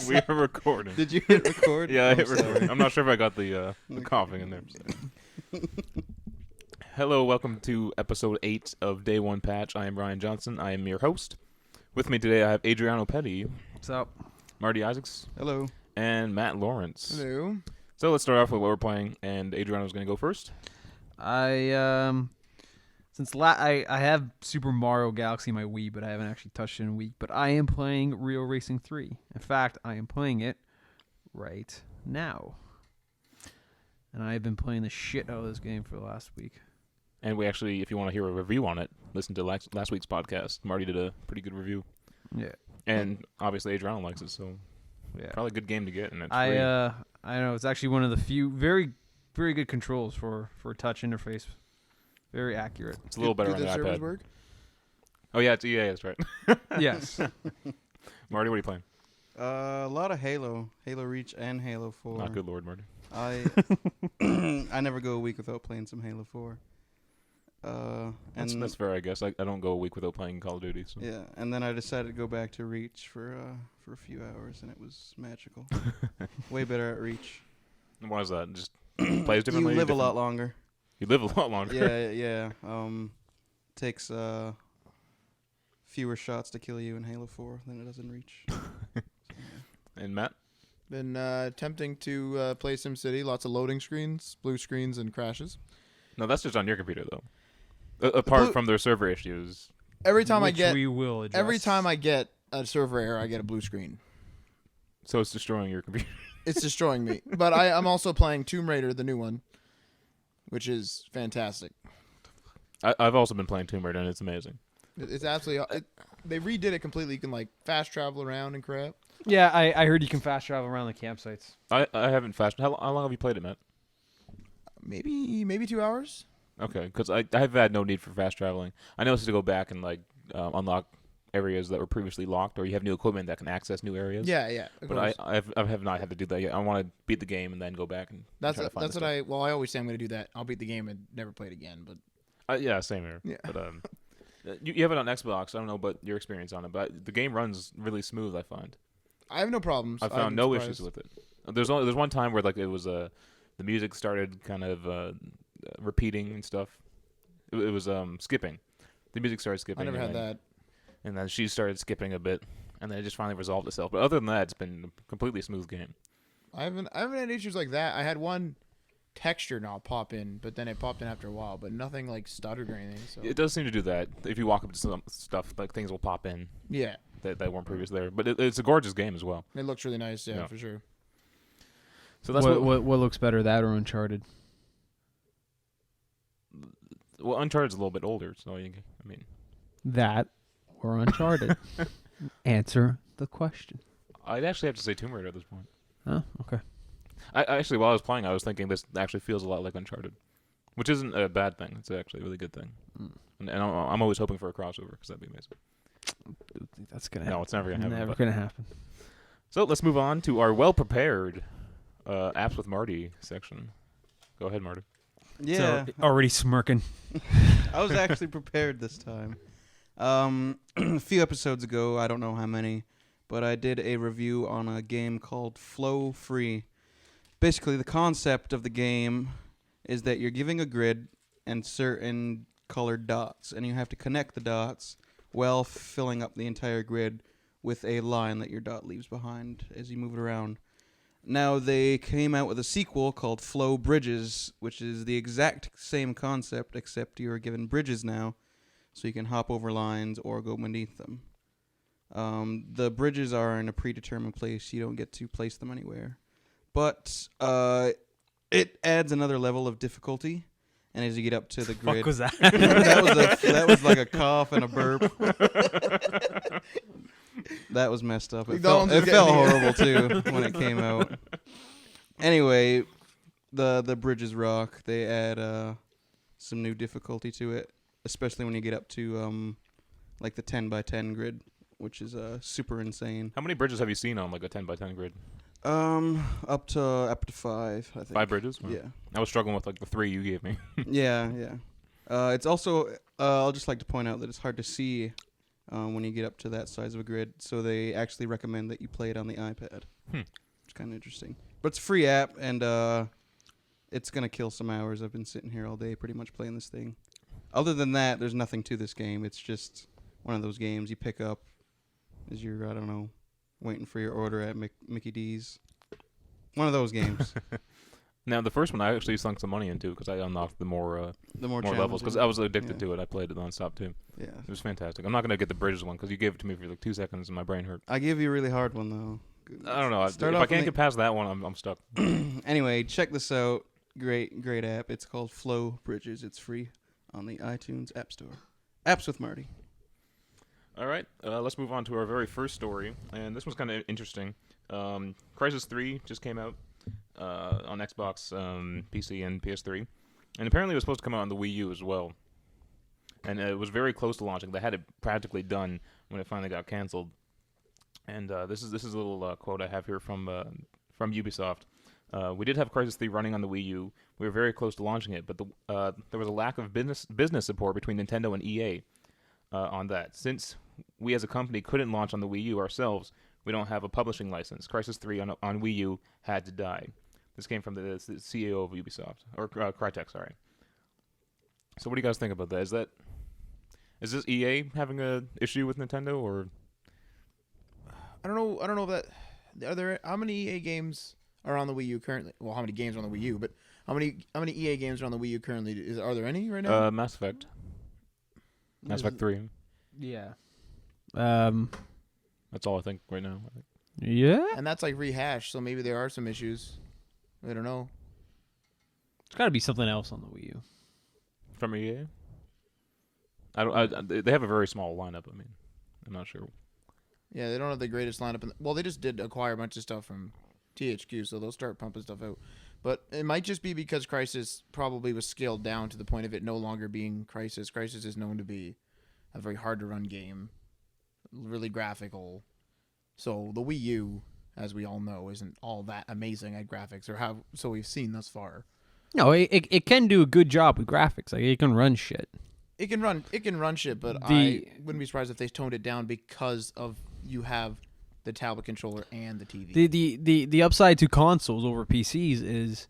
We are recording. Did you hit record? Yeah, I I'm hit sorry. record. I'm not sure if I got the coughing in there. So. Hello, welcome to episode 8 of Day 1 Patch. I am Ryan Johnson. I am your host. With me today, I have Adriano Petty. What's up? Marty Isaacs. Hello. And Matt Lawrence. Hello. So let's start off with what we're playing, and Adriano's going to go first. I have Super Mario Galaxy on my Wii, but I haven't actually touched it in a week. But I am playing Real Racing 3. In fact, I am playing it right now. And I have been playing the shit out of this game for the last week. And we actually, if you want to hear a review on it, listen to last week's podcast. Marty did a pretty good review. Yeah. And obviously Adriano likes it, so Yeah. probably a good game to get. And it's free. I know it's actually one of the few very, very good controls for a touch interface. Very accurate. It's a little better on the servers iPad. work? Oh yeah, it's EA, that's right. Yes. Marty, what are you playing? A lot of Halo Reach, and Halo 4. Not good, Lord, Marty. I never go a week without playing some Halo 4. That's fair, I guess. I don't go a week without playing Call of Duty. So. Yeah, and then I decided to go back to Reach for a few hours, and it was magical. Way better at Reach. And why is that? Just plays differently? You live a lot longer. You live a lot longer. Yeah. Takes fewer shots to kill you in Halo 4 than it does in Reach. And Matt? Been attempting to play SimCity. Lots of loading screens, blue screens, and crashes. No, that's just on your computer, though. Apart from their server issues. Every time Which we will address. every time I get a server error, I get a blue screen. So it's destroying your computer. It's destroying me. But I'm also playing Tomb Raider, the new one, which is fantastic. I've also been playing Tomb Raider, and it's amazing. It's absolutely. They redid it completely. You can like fast travel around and crap. Yeah, I heard you can fast travel around the campsites. I haven't fast. How long have you played it, Matt? Maybe 2 hours. Okay, because I have had no need for fast traveling. I know it's to go back and unlock areas that were previously locked, or you have new equipment that can access new areas. Yeah. But I have not had to do that yet. I want to beat the game and then go back and That's try to find what I always say I'm going to do that. I'll beat the game and never play it again. But yeah, same here. Yeah. But you have it on Xbox. I don't know about your experience on it, but the game runs really smooth. I find. I have no problems. I found no issues with it. There's one time where it was the music started kind of repeating and stuff. It was skipping. The music started skipping. I never had that. And then she started skipping a bit, and then it just finally resolved itself. But other than that, it's been a completely smooth game. I haven't had issues like that. I had one texture not pop in, but then it popped in after a while, but nothing like stuttered or anything. So It does seem to do that. If you walk up to some stuff, things will pop in yeah, that weren't previous there. But it's a gorgeous game as well. it looks really nice. Yeah, Yeah. for sure. So that's what looks better, that or Uncharted? Well, Uncharted's a little bit older, so That or Uncharted? Answer the question. I'd actually have to say Tomb Raider at this point. Oh, okay. I actually, while I was playing, I was thinking this actually feels a lot like Uncharted, which isn't a bad thing. It's actually a really good thing. And I'm always hoping for a crossover because that'd be amazing. That's gonna No, happen. it's never gonna happen. Never but- gonna happen. So let's move on to our well-prepared apps with Marty section. Go ahead, Marty. Yeah, So, already smirking. I was actually prepared this time. A few episodes ago, I don't know how many, but I did a review on a game called Flow Free. Basically, the concept of the game is that you're giving a grid and certain colored dots, and you have to connect the dots while filling up the entire grid with a line that your dot leaves behind as you move it around. Now, they came out with a sequel called Flow Bridges, which is the exact same concept, except you're given bridges now, so you can hop over lines or go beneath them. The bridges are in a predetermined place. You don't get to place them anywhere. But it adds another level of difficulty, and as you get up to the grid... Fuck was that? that was like a cough and a burp. That was messed up. It felt horrible too when it came out. Anyway, the bridges rock. They add some new difficulty to it, especially when you get up to like the 10x10 grid, which is super insane. How many bridges have you seen on like a 10x10 grid? Up to 5, I think. 5 bridges? Wow. Yeah. I was struggling with like the 3 you gave me. Yeah. It's also I'll just like to point out that it's hard to see when you get up to that size of a grid. So they actually recommend that you play it on the iPad. It's kind of interesting. But it's a free app, and it's going to kill some hours. I've been sitting here all day pretty much playing this thing. Other than that, there's nothing to this game. It's just one of those games you pick up as you're, I don't know, waiting for your order at Mickey D's. One of those games. Now, the first one I actually sunk some money into because I unlocked the more levels challenging. because I was addicted Yeah. to it. I played it nonstop too. Yeah. It was fantastic. I'm not gonna get the bridges one because you gave it to me for like 2 seconds and my brain hurt. I gave you a really hard one, though. I don't know. If Start I off can't on get past that one, I'm stuck. Anyway, check this out. Great app. It's called Flow Bridges. It's free on the iTunes App Store. Apps with Marty. All right, let's move on to our very first story, and this one's kind of interesting. Crysis 3 just came out on Xbox, PC, and PS3, and apparently it was supposed to come out on the Wii U as well. And it was very close to launching. They had it practically done when it finally got canceled. And this is a little quote I have here from Ubisoft. We did have Crysis 3 running on the Wii U. We were very close to launching it, but there was a lack of business support between Nintendo and EA on that. Since we as a company couldn't launch on the Wii U ourselves, we don't have a publishing license. Crysis 3 on Wii U had to die. This came from the CEO of Ubisoft, or Crytek, sorry. So what do you guys think about that? Is this EA having a issue with Nintendo, or? I don't know if that. Are there how many EA games are on the Wii U currently? Well, how many games are on the Wii U? But how many EA games are on the Wii U currently? Are there any right now? Mass Effect. Mass Effect 3. Yeah. That's all I think right now. Yeah. And that's like rehashed, so maybe there are some issues. I don't know. It's got to be something else on the Wii U. From EA? They have a very small lineup. I mean, I'm not sure. Yeah, they don't have the greatest lineup. Well, they just did acquire a bunch of stuff from THQ, so they'll start pumping stuff out. But it might just be because Crysis probably was scaled down to the point of it no longer being Crysis. Crysis is known to be a very hard-to-run game, really graphical. So the Wii U, as we all know, isn't all that amazing at graphics, or so we've seen thus far. No, it can do a good job with graphics. Like, it can run shit. It can run shit, but I wouldn't be surprised if they toned it down because of you have the tablet controller and the TV. The upside to consoles over PCs is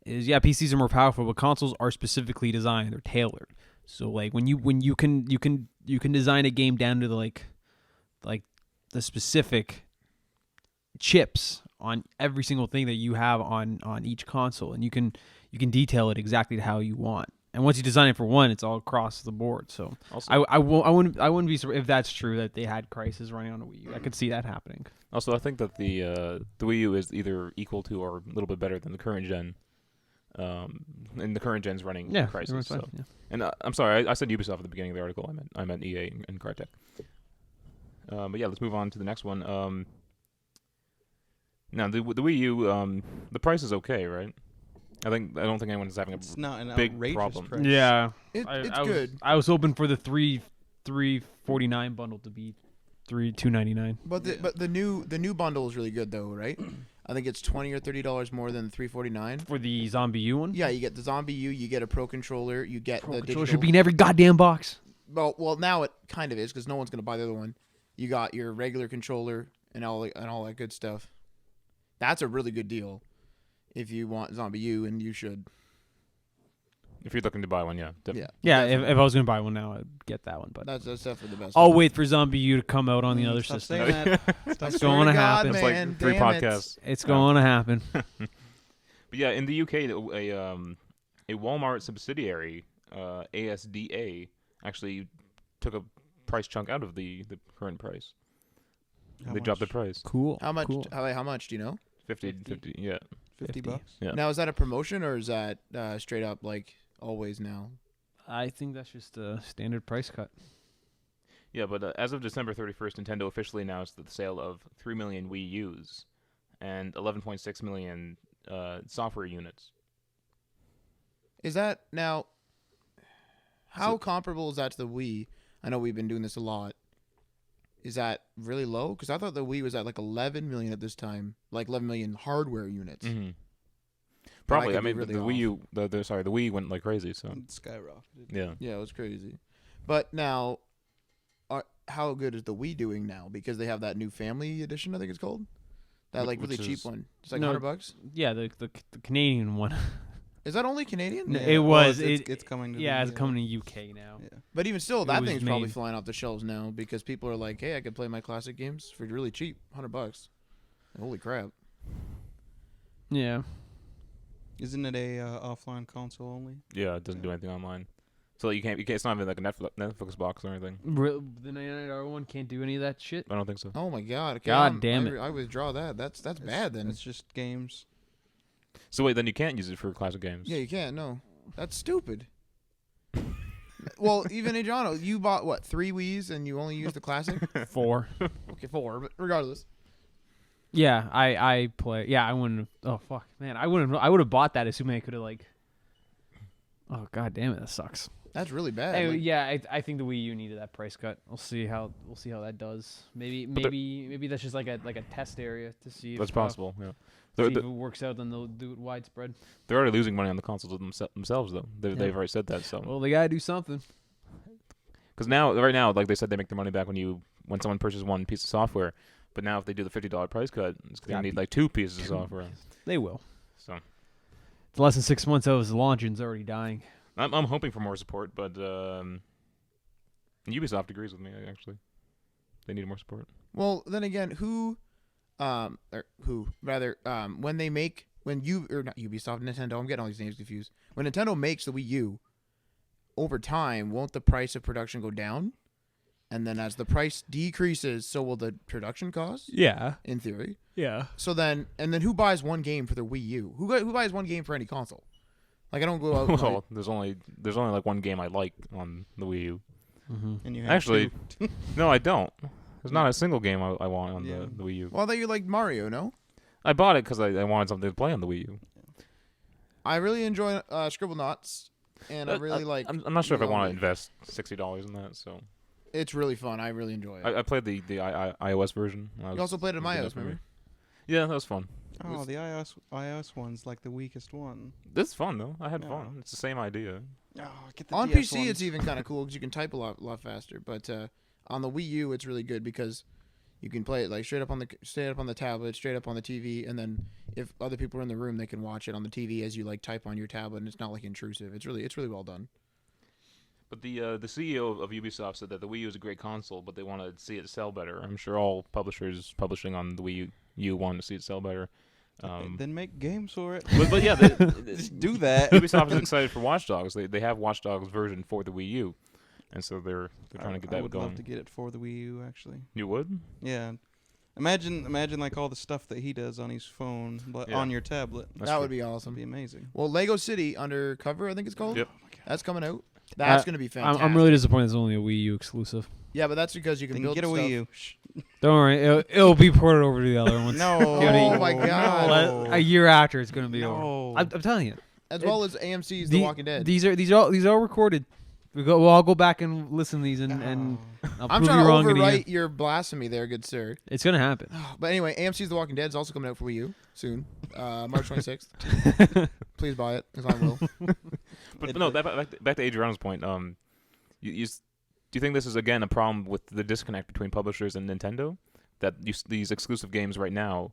yeah, PCs are more powerful, but consoles are specifically designed or tailored. So like when you can design a game down to the the specific chips on every single thing that you have on each console, and you can detail it exactly to how you want. And once you design it for one, it's all across the board. So Also, I wouldn't be surprised if that's true that they had Crysis running on a Wii U. I could see that happening. Also, I think that the Wii U is either equal to or a little bit better than the current gen. And the current gen's running Crysis. So. Yeah. And I'm sorry, I said Ubisoft at the beginning of the article. I meant EA and Crytek. But yeah, let's move on to the next one. Now the Wii U, the price is okay, right? I don't think anyone's having It's not an big outrageous problem. price. Yeah, It's good. I was hoping for the $349 bundle to be $299. But the new bundle is really good though, right? I think it's $20 or $30 more than the $349 For the Zombie U one. Yeah, you get the Zombie U, you get a Pro Controller, you get Pro the controller digital. should be in every goddamn box. Well, now it kind of is because no one's gonna buy the other one. You got your regular controller and all that good stuff. That's a really good deal if you want Zombie U, and you should. If you're looking to buy one, yeah, definitely. Yeah, if I was gonna buy one now, I'd get that one. But That's definitely the best. I'll one. wait for Zombie U to come out on the other Stop system. saying that. It's Swear going to God, happen. It's man, like 3 damn it. podcasts. It's going to happen. But yeah, in the UK, a Walmart subsidiary, ASDA, actually took a price chunk out of the current price. They dropped the much? price. Cool. How much? Cool. How much do you know? 50, yeah. 50 bucks. Yeah. Now, is that a promotion or is that straight up like always now? I think that's just a standard price cut. Yeah, but as of December 31st, Nintendo officially announced the sale of 3 million Wii U's and 11.6 million software units. Is that now? How comparable is that to the Wii? I know we've been doing this a lot. Is that really low? Because I thought the Wii was at like 11 million at this time, like 11 million hardware units. Mm-hmm. But I Probably. could I be mean, really the off. Wii U, the Wii went like crazy. So It skyrocketed. yeah. Yeah, it was crazy. But now, how good is the Wii doing now? Because they have that new Family Edition, I think it's called. That like Which really cheap is- one. It's like No, $100. Yeah, the Canadian one. Is that only Canadian? No, Yeah, it well, was. It's coming to Yeah, the, it's coming to UK now. Yeah. But even still, It that was thing's probably made. flying off the shelves now because people are like, "Hey, I could play my classic games for really cheap, $100." Holy crap! Yeah. Isn't it a offline console only? Yeah, it doesn't do anything online. So you can't. It's not even like a Netflix box or anything. The $99 one can't do any of that shit. I don't think so. Oh my god! Okay, God damn it. I withdraw that. That's bad then. It's just games. So wait, then you can't use it for classic games. Yeah, you can't. No, that's stupid. Well, even Adriano, you bought what 3 Wii's and you only used the classic? 4. Okay, 4, but regardless. Yeah, I play. Yeah, I wouldn't. Oh fuck, man, I wouldn't. I would have bought that assuming I could have like. Oh god damn it, that sucks. That's really bad. Hey, like- yeah, I think the Wii U needed that price cut. We'll see how that does. Maybe that's just like a test area to see if That's possible. Yeah. see They're, if they're it works out, then they'll do it widespread. they're already losing money on the consoles themselves, though. Yeah. They've already said that. So Well, they gotta do something. because right now, like they said, they make their money back when someone purchases one piece of software. But now, if they do the $50 price cut, it's gonna Gotta need be like 2 pieces of software. They will. So It's less than 6 months out of his launch and it's already dying. I'm hoping for more support, but Ubisoft agrees with me. Actually, they need more support. Well, then again, when you or not Ubisoft, Nintendo, I'm getting all these names confused. When Nintendo makes the Wii U, over time, won't the price of production go down? And then as the price decreases, so will the production cost, Yeah. in theory. Yeah. So then, who buys one game for their Wii U? Who buys one game for any console? Like I don't go out. and Well, there's only like one game I like on the Wii U. Mm-hmm. And you have Actually, two. No, I don't. There's not a single game I want on Yeah. the Wii U. Well, I thought you liked Mario, no? I bought it because I wanted something to play on the Wii U. I really enjoy Scribblenauts, and I really like. I'm not sure if I want to Lolly. invest $60 in that. So It's really fun. I really enjoy it. I played the iOS version. You also played it in it was good iOS, enough for me. remember? Yeah, that was fun. Oh, the iOS one's like the weakest one. It's fun though. I had Yeah. fun. It's the same idea. Oh, get the On DS PC, ones. it's even kind of cool because you can type a lot faster. But on the Wii U, it's really good because you can play it like straight up on the tablet, straight up on the TV, and then if other people are in the room, they can watch it on the TV as you like type on your tablet, and it's not like intrusive. It's really well done. But the CEO of Ubisoft said that the Wii U is a great console, but they want to see it sell better. I'm sure all publishers publishing on the Wii U want to see it sell better. Then make games for it. But yeah, Just do that. Ubisoft is excited for Watch Dogs. They have Watch Dogs version for the Wii U, and so they're trying to get I that would going. love to get it for the Wii U, actually. You would? Yeah. Imagine like all the stuff that he does on his phone, but Yeah. on your tablet. That's that true. would be That'd awesome. be amazing. Well, Lego City Undercover, I think it's called. Yep. That's coming out. That's going to be fantastic. I'm really disappointed it's only a Wii U exclusive. Yeah, but that's because you can Then build get a stuff. Wii U. Shh. Don't worry, it'll be ported over to the other ones. No. Oh my God. No. A year after, it's gonna be over. No. I'm telling you. As well as AMC's The Walking Dead. These are all recorded. We'll all go back and listen to these and Oh. I'll I'm prove trying you to wrong in a year. overwrite your blasphemy there, good sir. It's gonna happen. But anyway, AMC's The Walking Dead is also coming out for Wii U soon, March 26th. Please buy it, because I will. But no, back to Adriano's point. Do you think this is again a problem with the disconnect between publishers and Nintendo? That these exclusive games right now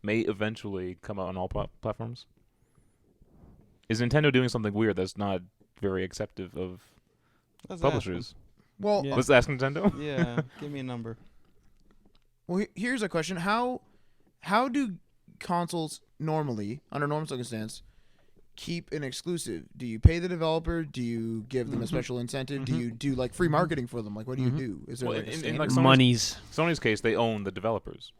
may eventually come out on all platforms? Is Nintendo doing something weird that's not very acceptive of Let's publishers? Well, Yeah. Let's ask Nintendo. ask him. Yeah. Give me a number. Here's a question: How do consoles normally, under normal circumstance, keep an exclusive? Do you pay the developer? Do you give them a special incentive? Do you do like free marketing for them? Like, what do you do? Is there Well, like a in standard? like Sony's- Monies. Sony's case, they own the developers,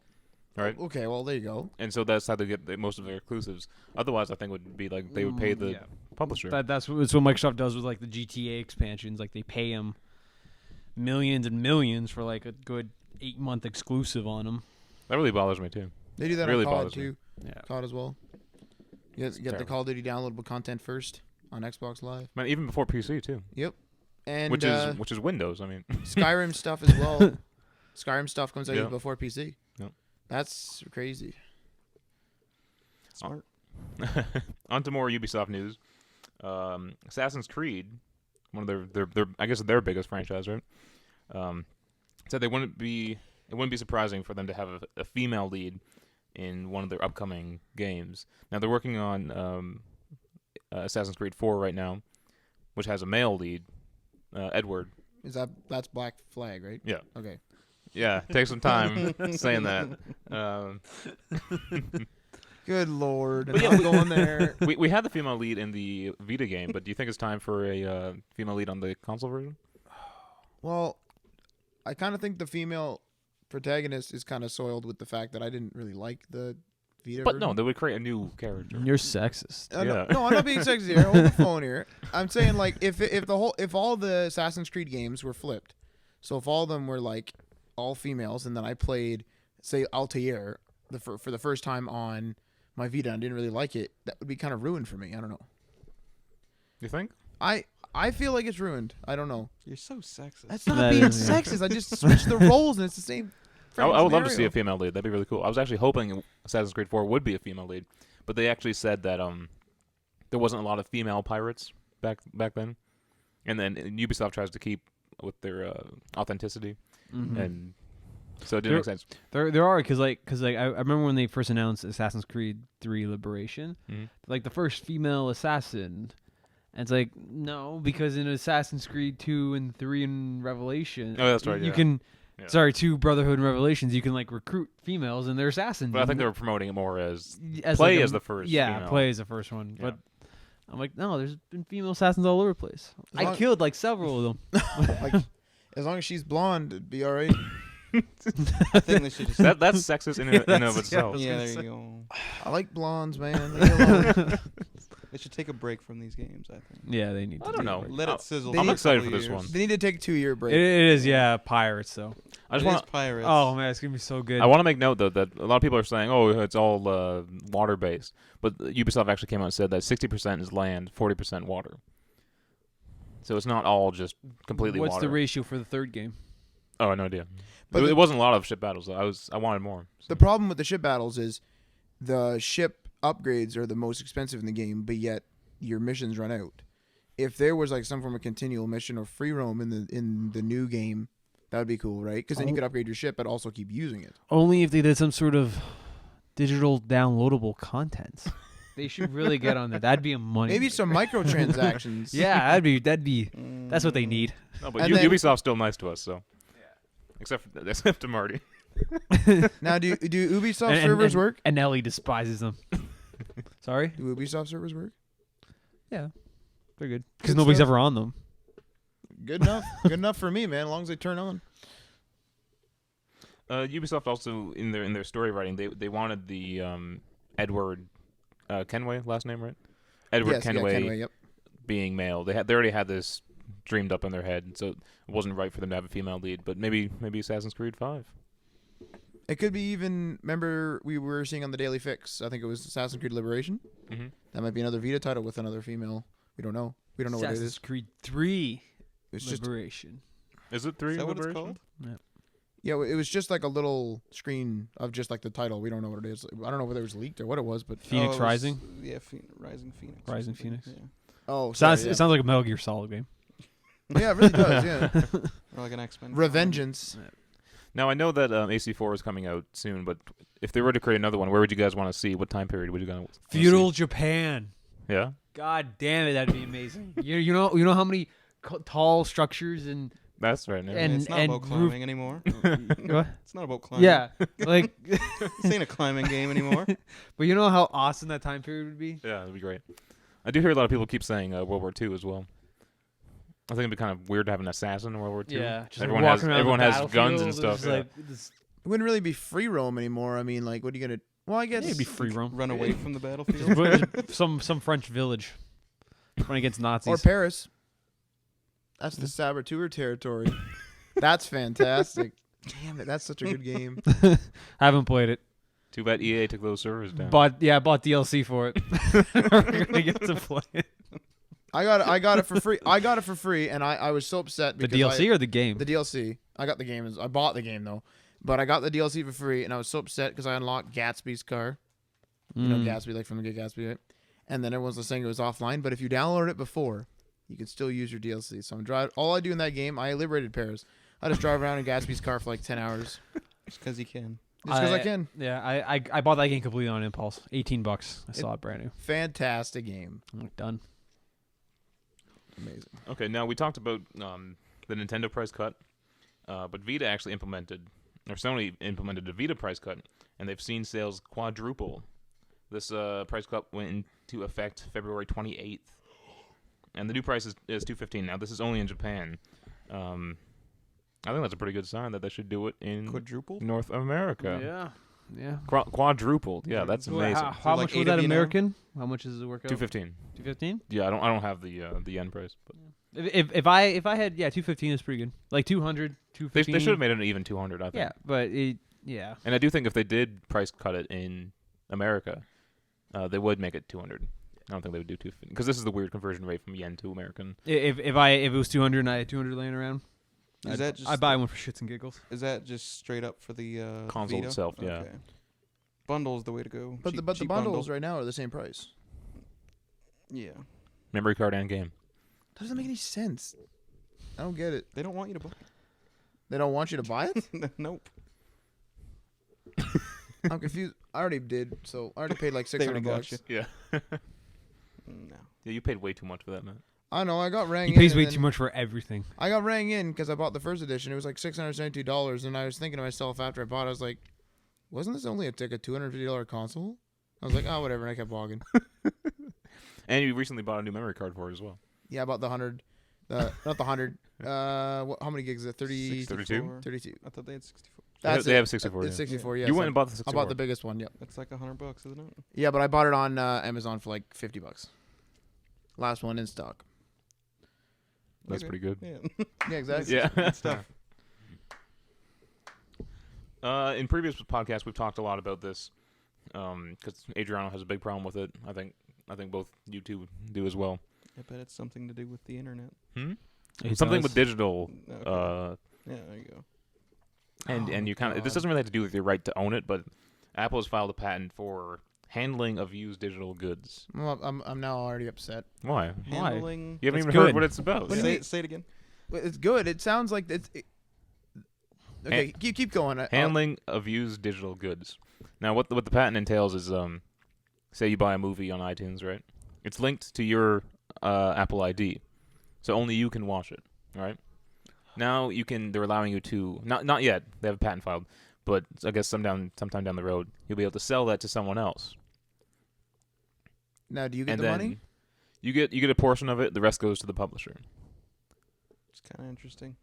right? Okay, well there you go. And so that's how they get most of their exclusives. Otherwise, I think it would be like they would pay the Yeah. publisher. That's what Microsoft does with like the GTA expansions. Like they pay them millions and millions for like a good 8-month exclusive on them. That really bothers me too. They do that Really on COD bothers me. too. Yeah. COD as well. You get the terrible. Call of Duty downloadable content first on Xbox Live. Man, even before PC too, And which is Windows. I mean, Skyrim stuff as well. Skyrim stuff comes out Yeah. even before PC. Yep. That's crazy. Smart. on to more Ubisoft news. Assassin's Creed, one of their I guess their biggest franchise, right? said it wouldn't be surprising for them to have a female lead in one of their upcoming games. Now they're working on Assassin's Creed 4 right now, which has a male lead, Edward. That's Black Flag, right? Yeah. Okay. Yeah, take some time saying that. Good lord. But yeah, I'm going there. We had the female lead in the Vita game, but do you think it's time for a female lead on the console version? Well, I kind of think the female protagonist is kind of soiled with the fact that I didn't really like the Vita But version. no, they would create a new character. You're sexist. Yeah. No, I'm not being sexy here. Hold the phone here. I'm saying like if all the Assassin's Creed games were flipped, so if all of them were like all females, and then I played say Altair for the first time on my Vita and didn't really like it, that would be kind of ruined for me. I don't know. You think? I feel like it's ruined. I don't know. You're so sexist. That's not That being is, yeah. sexist. I just switched the roles and it's the same. I would love to see scenario. a female lead. That'd be really cool. I was actually hoping Assassin's Creed 4 would be a female lead, but they actually said that there wasn't a lot of female pirates back then, and then Ubisoft tries to keep with their authenticity, Mhm. and so it didn't There- make sense. There are because I remember when they first announced Assassin's Creed 3 Liberation, Mhm. like the first female assassin, and it's like no, because in Assassin's Creed 2 and 3 and Revelation, Oh, that's right, You yeah. can, Yeah. sorry, 2 Brotherhood and Revelations, you can like recruit females and they're assassins. But I think they were promoting it more as as play like as the first. Yeah, female. play as the first one, Yeah. but. I'm like, no, there's been female assassins all over the place. As I long- killed like several of them. Like, as long as she's blonde, it'd be all right. I think they should just. That's sexist in and of itself. yeah, there you go. I like blondes, man. Leave me alone. They should take a break from these games. I think. Yeah, they need to. I don't take a know. break. Let I'm- it sizzle. I'm for a excited couple for this years. one. They need to take a 2-year break. It is, yeah, pirates though. I just It is want. pirates. Oh man, it's gonna be so good. I want to make note though that a lot of people are saying, "Oh, it's all water based," but Ubisoft actually came out and said that 60% is land, 40% water. So it's not all just completely What's water. the ratio for the third game? Oh, I had no idea. But It the- wasn't a lot of ship battles. Though. I wanted more. So. The problem with the ship battles is the ship upgrades are the most expensive in the game, but yet your missions run out. If there was like some form of continual mission or free roam in the new game, that would be cool, right? Because then you Oh. could upgrade your ship but also keep using it. Only if they did some sort of digital downloadable content. They should really get on that. That'd be a money. Maybe some microtransactions. Yeah, that'd be. That's what they need. No, but And then- Ubisoft's still nice to us, so. Except to Marty. Now, do Ubisoft And- servers work? And Ellie despises them. Sorry, Do Ubisoft servers work? they're good because Good nobody's stuff. ever on them. Good enough. Good enough for me, man. As long as they turn on. Ubisoft also in their story writing they wanted the Edward Kenway last name, right? Edward Yes, Kenway, yeah, Kenway. Yep. being male. They already had this dreamed up in their head, so it wasn't right for them to have a female lead. But maybe Assassin's Creed 5. It could be even. Remember, we were seeing on the Daily Fix. I think it was Assassin's Creed Liberation. Mm-hmm. That might be another Vita title with another female. We don't know. We don't know what it Assassin's is. Creed 3 It's just Liberation. Is it 3 Is that what it's Liberation? called? yeah. It was just like a little screen of just like the title. We don't know what it is. I don't know whether it was leaked or what it was, but Phoenix Oh, it was- Rising. Yeah, Rising Phoenix. or Rising something, Phoenix. oh, sorry, Sounds, yeah. It sounds like a Metal Gear Solid game. Yeah, it really does. Yeah, Or like an X-Men. Revengeance. Now I know that AC4 is coming out soon, but if they were to create another one, where would you guys want to see? What time period would you guys? Feudal Japan. Yeah. God damn it, that'd be amazing. you know how many tall structures and That's right. Yeah. And- It's not about roof- climbing anymore. what? It's not about climbing. Yeah, like, This ain't a climbing game anymore. but you know how awesome that time period would be. Yeah, that'd be great. I do hear a lot of people keep saying World War II as well. I think it'd be kind of weird to have an assassin in World War II. Yeah, just everyone like has walking around everyone the has guns and battlefield, stuff. just Yeah. like this- It wouldn't really be free roam anymore. I mean, like, what are you gonna? Well, I guess it'd be free roam. Run away from the battlefield. some French village running against Nazis. or Paris. That's the Saboteur territory. That's fantastic. Damn it, that's such a good game. Haven't played it. Too bad EA took those servers down. Bought DLC for it. We're gonna get to play it. I got it for free. I got it for free, and I was so upset The because DLC or the game? the DLC. I got the game. I bought the game though, but I got the DLC for free, and I was so upset because I unlocked Gatsby's car. You know Gatsby, like from the Good Gatsby, right? And then everyone's saying it was offline, but if you download it before, you can still use your DLC. So I'm driving. All I do in that game, I liberated Paris. I just drive around in Gatsby's car for like 10 hours. Just because you can. Just because I can. Yeah, I bought that game completely on impulse. $18. I saw it brand new. Fantastic game. I'm like, done. Amazing. Okay, now we talked about the Nintendo price cut, but Vita actually or Sony implemented a Vita price cut, and they've seen sales quadruple. This price cut went into effect February 28th, and the new price is $215. Now this is only in Japan. I think that's a pretty good sign that they should do it in Quadruple? North America. Yeah. Quadrupled. Yeah, that's So amazing. how like much was 8 that of you now? American? How much does it work out? $215. $215? Yeah, I don't have the yen price, but If I had $215 is pretty good. Like 200, they $215. should have made it an even 200. I think. Yeah, but yeah. And I do think if they did price cut it in America, they would make it 200. I don't think they would do 250 because this is the weird conversion rate from yen to American. If it was 200 and I had 200 laying around, I'd buy one for shits and giggles. Is that just straight up for the Console Vita? itself, yeah. Okay. Bundle's the way to go. But Cheap- the cheap bundles bundle. right now are the same price. Yeah. Memory card and game. Doesn't make any sense. I don't get it. They don't want you to buy They don't want you to buy it? it. Nope. I'm confused. I already did, so I already paid like They already $600 got bucks. you. Yeah. No. Yeah, you paid way too much for that, man. I know. I got rang He in. pays and way then- too much for everything. I got rang in because I bought the first edition. It was like $672, and I was thinking to myself after I bought it, I was like, wasn't this only a $250 console? I was like, oh, whatever, and I kept walking. And you recently bought a new memory card for it as well. Yeah, I bought the 100. Not the 100. How many gigs is it? 30, 32? 32. I thought they had 64. That's they it. have 64. It's Yeah. 64, yeah. You went and bought the 64. I bought the biggest one, yep. That's like $100, isn't it? Yeah, but I bought it on Amazon for like $50. Last one in stock. That's Okay. pretty good. Yeah. Yeah, exactly. Yeah. Good stuff. In previous podcasts, we've talked a lot about this because Adriano has a big problem with it. I think both you two do as well. I bet it's something to do with the internet. Something with digital, Okay. Yeah, there you go. and you kind of this doesn't really have to do with your right to own it, but Apple has filed a patent for handling of used digital goods. Well, I'm now already upset. Why? Handling. You haven't That's even heard good. what it's about. What do you Say, mean? it, say it again. Well, it's good. It sounds like it's. Okay, keep going. Handling of used digital goods. Now, what the patent entails is, say you buy a movie on iTunes, right? It's linked to your Apple ID, so only you can watch it, right? Now they're allowing you to not yet. They have a patent filed, but I guess sometime down the road, you'll be able to sell that to someone else. Now, do you get And the then money? you get a portion of it. The rest goes to the publisher. It's kind of interesting.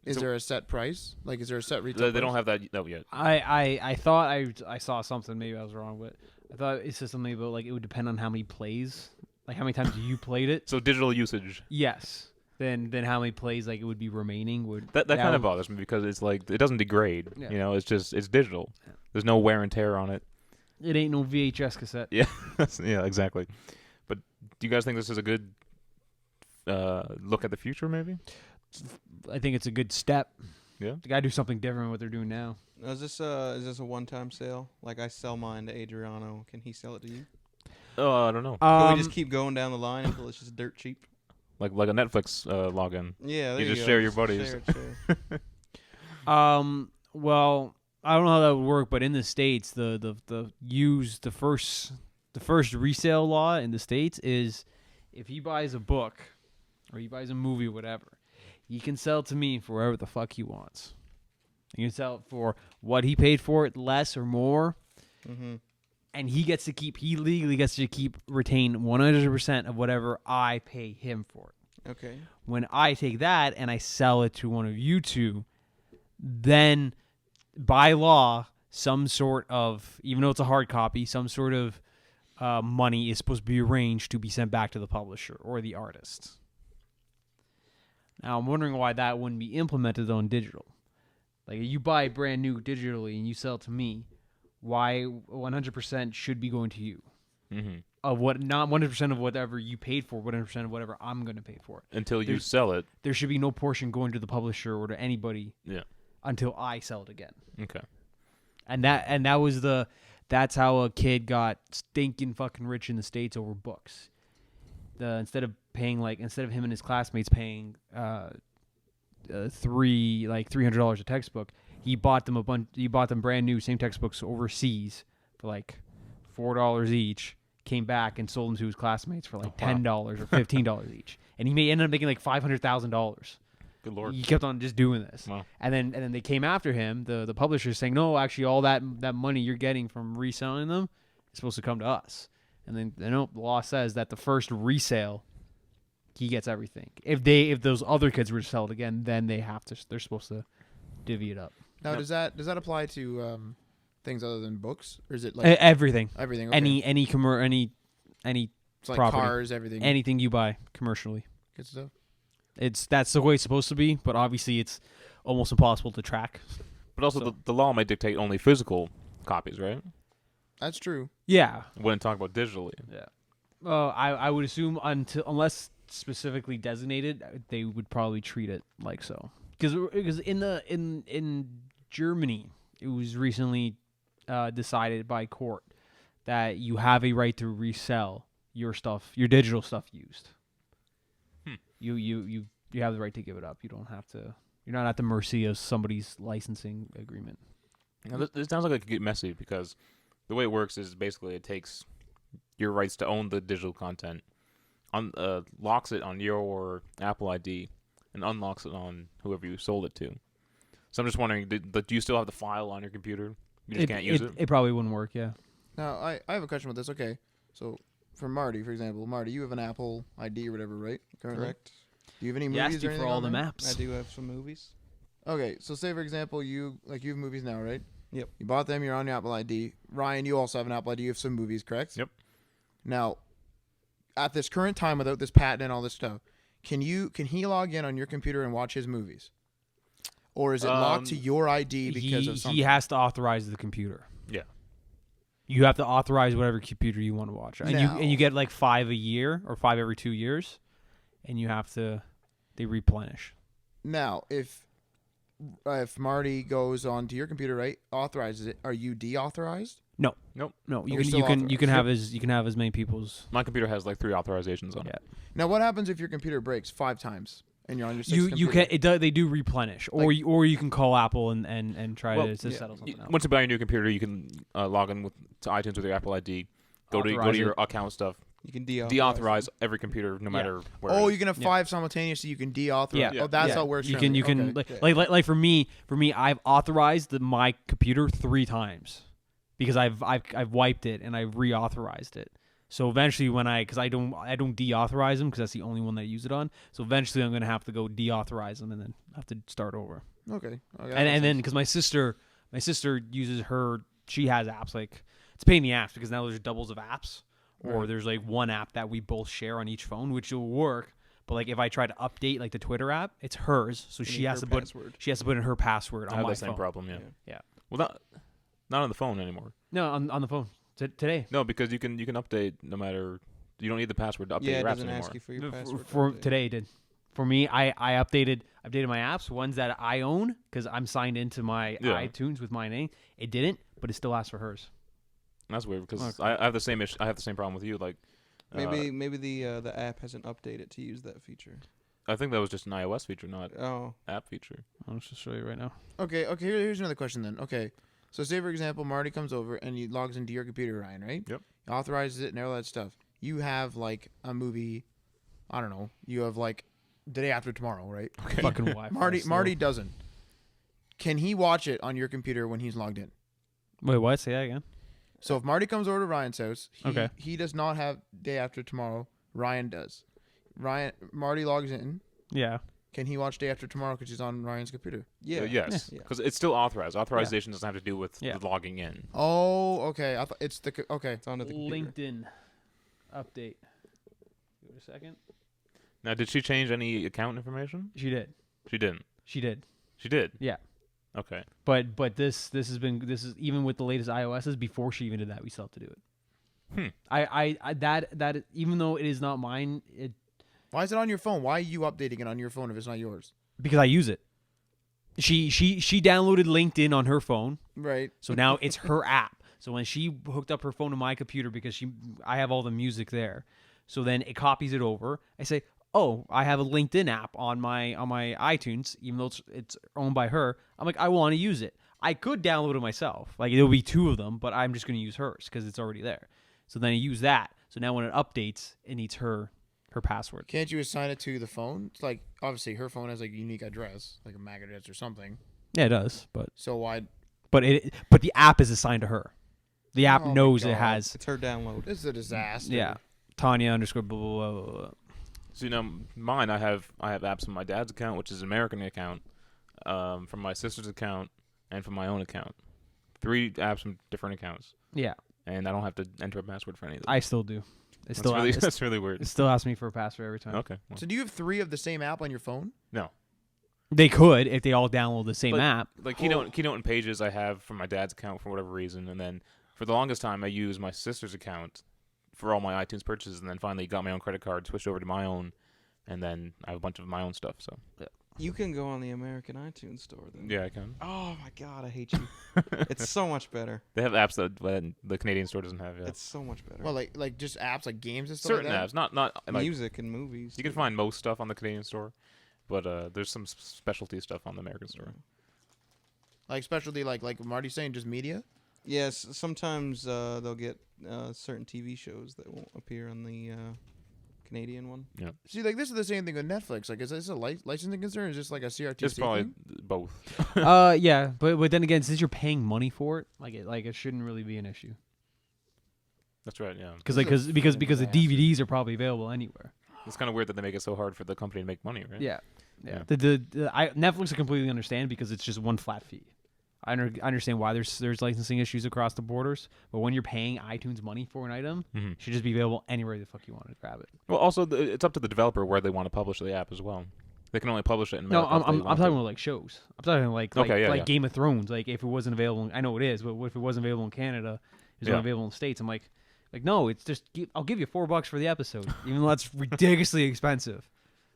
Is so- there a set price? Like, is there a set retail? They don't price? have that yet. I thought I saw something. Maybe I was wrong, but I thought it said something about like it would depend on how many plays, like how many times you played it. So digital usage. Yes. Then how many plays like it would be remaining would That kind of would- bothers me because it's like it doesn't degrade. Yeah. You know, it's digital. There's no wear and tear on it. It ain't no VHS cassette. Yeah, yeah, exactly. But do you guys think this is a good look at the future? Maybe. I think it's a good step. Yeah. They gotta do something different than what they're doing now. Now, is this a one-time sale? Like I sell mine to Adriano, can he sell it to you? Oh, I don't know. Can we just keep going down the line until it's just dirt cheap? Like a Netflix login. Yeah, there You you just go. share your buddies. Share it. Well, I don't know how that would work, but in the States, the first resale law in the States is if he buys a book or he buys a movie or whatever, he can sell it to me for whatever the fuck he wants. He can sell it for what he paid for it, less or more, Mm-hmm. and he legally gets to retain 100% of whatever I pay him for it. Okay. When I take that and I sell it to one of you two, then by law, some sort of, even though it's a hard copy, some sort of money is supposed to be arranged to be sent back to the publisher or the artist. Now, I'm wondering why that wouldn't be implemented on digital. Like, you buy brand new digitally and you sell it to me, why 100% should be going to you? Mm-hmm. Of what, not 100% of whatever you paid for, 100% of whatever I'm going to pay for it. Until you There's- sell it. There should be no portion going to the publisher or to anybody Yeah. until I sell it again. Okay. And that's how a kid got stinking fucking rich in the States over books. Instead of him and his classmates paying $300 a textbook. He bought them He bought them brand new same textbooks overseas for like $4 each. Came back and sold them to his classmates for like $10 or $15 each, and he ended up making like $500,000. Good lord. He kept on just doing this. Wow. And then they came after him, the publishers, saying, no, actually all that money you're getting from reselling them is supposed to come to us. And then the law says that the first resale, he gets everything. If those other kids were to sell it again, then they're supposed to divvy it up. Now, does that apply to things other than books, or is it like Everything. everything? Okay. Any it's like property. cars, everything, anything you buy commercially. good stuff. That's the way it's supposed to be, but obviously it's almost impossible to track. But also, So- the law might dictate only physical copies, right? That's true. Yeah. Wouldn't talk about digitally. Yeah. I would assume unless specifically designated, they would probably treat it like so. Because in Germany, it was recently decided by court that you have a right to resell your stuff, your digital stuff used. You have the right to give it up. You don't have to. You're not at the mercy of somebody's licensing agreement. Now, this sounds like it could get messy because the way it works is basically it takes your rights to own the digital content, locks it on your Apple ID, and unlocks it on whoever you sold it to. So I'm just wondering, do you still have the file on your computer? You just can't use it? It probably wouldn't work. Yeah. Now, I have a question with this. Okay, so for Marty, for example, Marty, you have an Apple ID or whatever, right? Currently? Correct. Do you have any He movies asked or you for anything all on the there? maps. I do have some movies. Okay, so say for example, you have movies now, right? Yep. You bought them. You're on your Apple ID. Ryan, you also have an Apple ID. You have some movies, correct? Yep. Now, at this current time, without this patent and all this stuff, can he log in on your computer and watch his movies, or is it locked to your ID because of something? He has to authorize the computer. Yeah. You have to authorize whatever computer you want to watch, and Now- you get like 5 a year or 5 every 2 years, and you have to they replenish. Now, if Marty goes onto your computer, right, authorizes it, are you deauthorized? No, you're you still can have as many people's. My computer has like 3 authorizations on it. Now, what happens if your computer breaks 5 times and you're on your 6th You computer? can they do replenish, or you can call Apple and try Well, to yeah. settle something out. Once you buy a new computer, you can log in to iTunes with your Apple ID. Go to Authorize your it. account stuff. You can deauthorize. Deauthorize every computer, no matter where. Oh, it you is. can have 5 simultaneously. You can deauthorize. Yeah. Oh, that's Yeah. how it works. You currently. can Okay. like for me I've authorized my computer 3 times because I've wiped it and I've reauthorized it. So eventually because I don't deauthorize them because that's the only one that I use it on. So eventually I'm going to have to go deauthorize them and then have to start over. Okay. And then because my sister uses she has apps, like it's a pain in the ass because now there's doubles of apps, or Right. there's like one app that we both share on each phone, which will work. But like if I try to update like the Twitter app, it's hers, so she has to put in her password I on have my that same phone. problem, yeah. Yeah. Yeah. Well, not on the phone anymore. No, on the phone today. No, because you can update no matter. You don't need the password to update Yeah, it your apps doesn't anymore. ask you for your password. For to update. today it did. For me, I updated my apps, ones that I own because I'm signed into my Yeah. iTunes with my name. It didn't, but it still asked for hers. That's weird because Okay. I have the same issue. I have the same problem with you. Like, Maybe the app hasn't updated to use that feature. I think that was just an iOS feature, not Oh, app feature. I'll just show you right now. Okay. Here's another question then. Okay. So say for example, Marty comes over and he logs into your computer, Ryan, right? Yep. He authorizes it and all that stuff. You have like a movie. I don't know. You have like The Day After Tomorrow, right? Okay. Fucking Wi-Fi. Marty doesn't. Can he watch it on your computer when he's logged in? Wait, what? Say that again. So if Marty comes over to Ryan's house, Okay. he does not have Day After Tomorrow. Ryan does. Marty logs in. Yeah. Can he watch Day After Tomorrow because he's on Ryan's computer? yeah. Yes, Yeah. because it's still authorized. Authorization doesn't have to do with Yeah. the logging in. Oh, okay. I thought it's okay. It's onto the computer. LinkedIn update. Give it a second. Now, did she change any account information? She did. She didn't. She did. She did. Yeah. Okay. But this is even with the latest iOSs, before she even did that, we still have to do it. I that even though it is not mine, Why is it on your phone? Why are you updating it on your phone if it's not yours? because I use it. She downloaded LinkedIn on her phone, Right. so now it's her app. So when she hooked up her phone to my computer, because I have all the music there, so then it copies it over. I say, oh, I have a LinkedIn app on my iTunes, even though it's owned by her. I'm like, I want to use it. I could download it myself. Like, there'll be 2 of them, but I'm just going to use hers because it's already there. So then I use that. So now when it updates, it needs her password. Can't you assign it to the phone? It's like obviously her phone has like a unique address, like a MAC address or something. Yeah, it does, but So why? but the app is assigned to her. The app Oh my knows it God. has It's her download. This is a disaster. yeah, Tanya _ blah blah blah blah. So mine. I have apps from my dad's account, which is an American account, from my sister's account, and from my own account. 3 apps from different accounts, Yeah, and I don't have to enter a password for any of them. I still do. It still That's really weird. it still asks me for a password every time. Okay. Well, So do you have 3 of the same app on your phone? no. They could if they all download the same But- app. Like Keynote and Pages, I have from my dad's account for whatever reason, and then for the longest time, I used my sister's account for all my iTunes purchases, and then finally got my own credit card, switched over to my own, and then I have a bunch of my own stuff. So You can go on the American iTunes store then. yeah, I can. Oh my God, I hate you. It's so much better. They have apps that the Canadian store doesn't have yet. It's so much better. Well, like just apps like games and stuff Certain like that. apps, not like Music and movies. you can find most stuff on the Canadian store, but there's some specialty stuff on the American store. Like specialty, like Marty's saying, just media. Yes, sometimes they'll get certain TV shows that won't appear on the Canadian one. See, like this is the same thing with Netflix. Like, is this a licensing concern? Or is this like a CRTC It's probably thing? both. Yeah, but then again, since you're paying money for it, it shouldn't really be an issue. That's right. Yeah, Because This is a because fucking the disaster. DVDs are probably available anywhere. it's kind of weird that they make it so hard for the company to make money, right? Yeah. Yeah. Netflix I completely understand because it's just one flat fee. I understand why there's licensing issues across the borders, but when you're paying iTunes money for an item, Mhm. it should just be available anywhere the fuck you want to grab it. Well, also it's up to the developer where they want to publish the app as well. They can only publish it in No, America. if I'm they want talking to. about like shows. I'm talking like Okay, yeah. Game of Thrones. Like if it wasn't available, I know it is, but what if it wasn't available in Canada? It's Yeah. not available in the States. I'm like no, it's just I'll give you $4 for the episode, even though that's ridiculously expensive.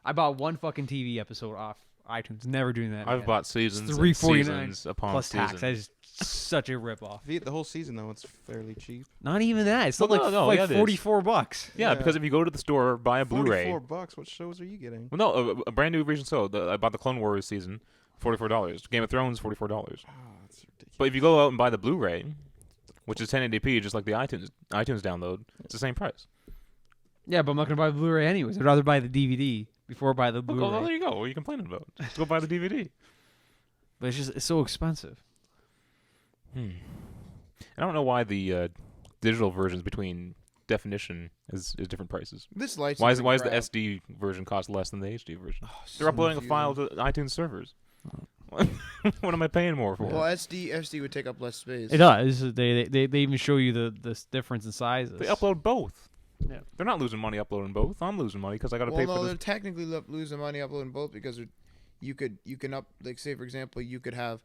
I bought one fucking TV episode off iTunes. Never doing that. I've again. bought seasons and $3.49 seasons upon plus seasons. tax. That is such a ripoff. If you get the whole season though, it's fairly cheap. Not even that. It's still Well, no, like yeah, it is. $44. Yeah, Yeah. because if you go to the store, buy a Blu-ray. $44. What shows are you getting? Well, no, a brand new version. So I bought the Clone Wars season, $44. Game of Thrones, $44. Oh, that's ridiculous. But if you go out and buy the Blu-ray, which is 1080p, just like the iTunes download, it's the same price. Yeah, but I'm not gonna buy the Blu-ray anyways. I'd rather buy the DVD before I buy the Well, Blu-ray. there you go. What are you complaining about? Just go buy the DVD. But it's so expensive. I don't know why the digital versions between definition is different prices. This licensing. Why is the crap. SD version cost less than the HD version? Oh, They're so uploading a confusing. file to iTunes servers. What am I paying more for? Well, SD would take up less space. It does. They even show you the difference in sizes. They upload both. Yeah. They're not losing money uploading both. I'm losing money because I got to Well, pay no, for they're this. technically losing money uploading both because you can up like say for example you could have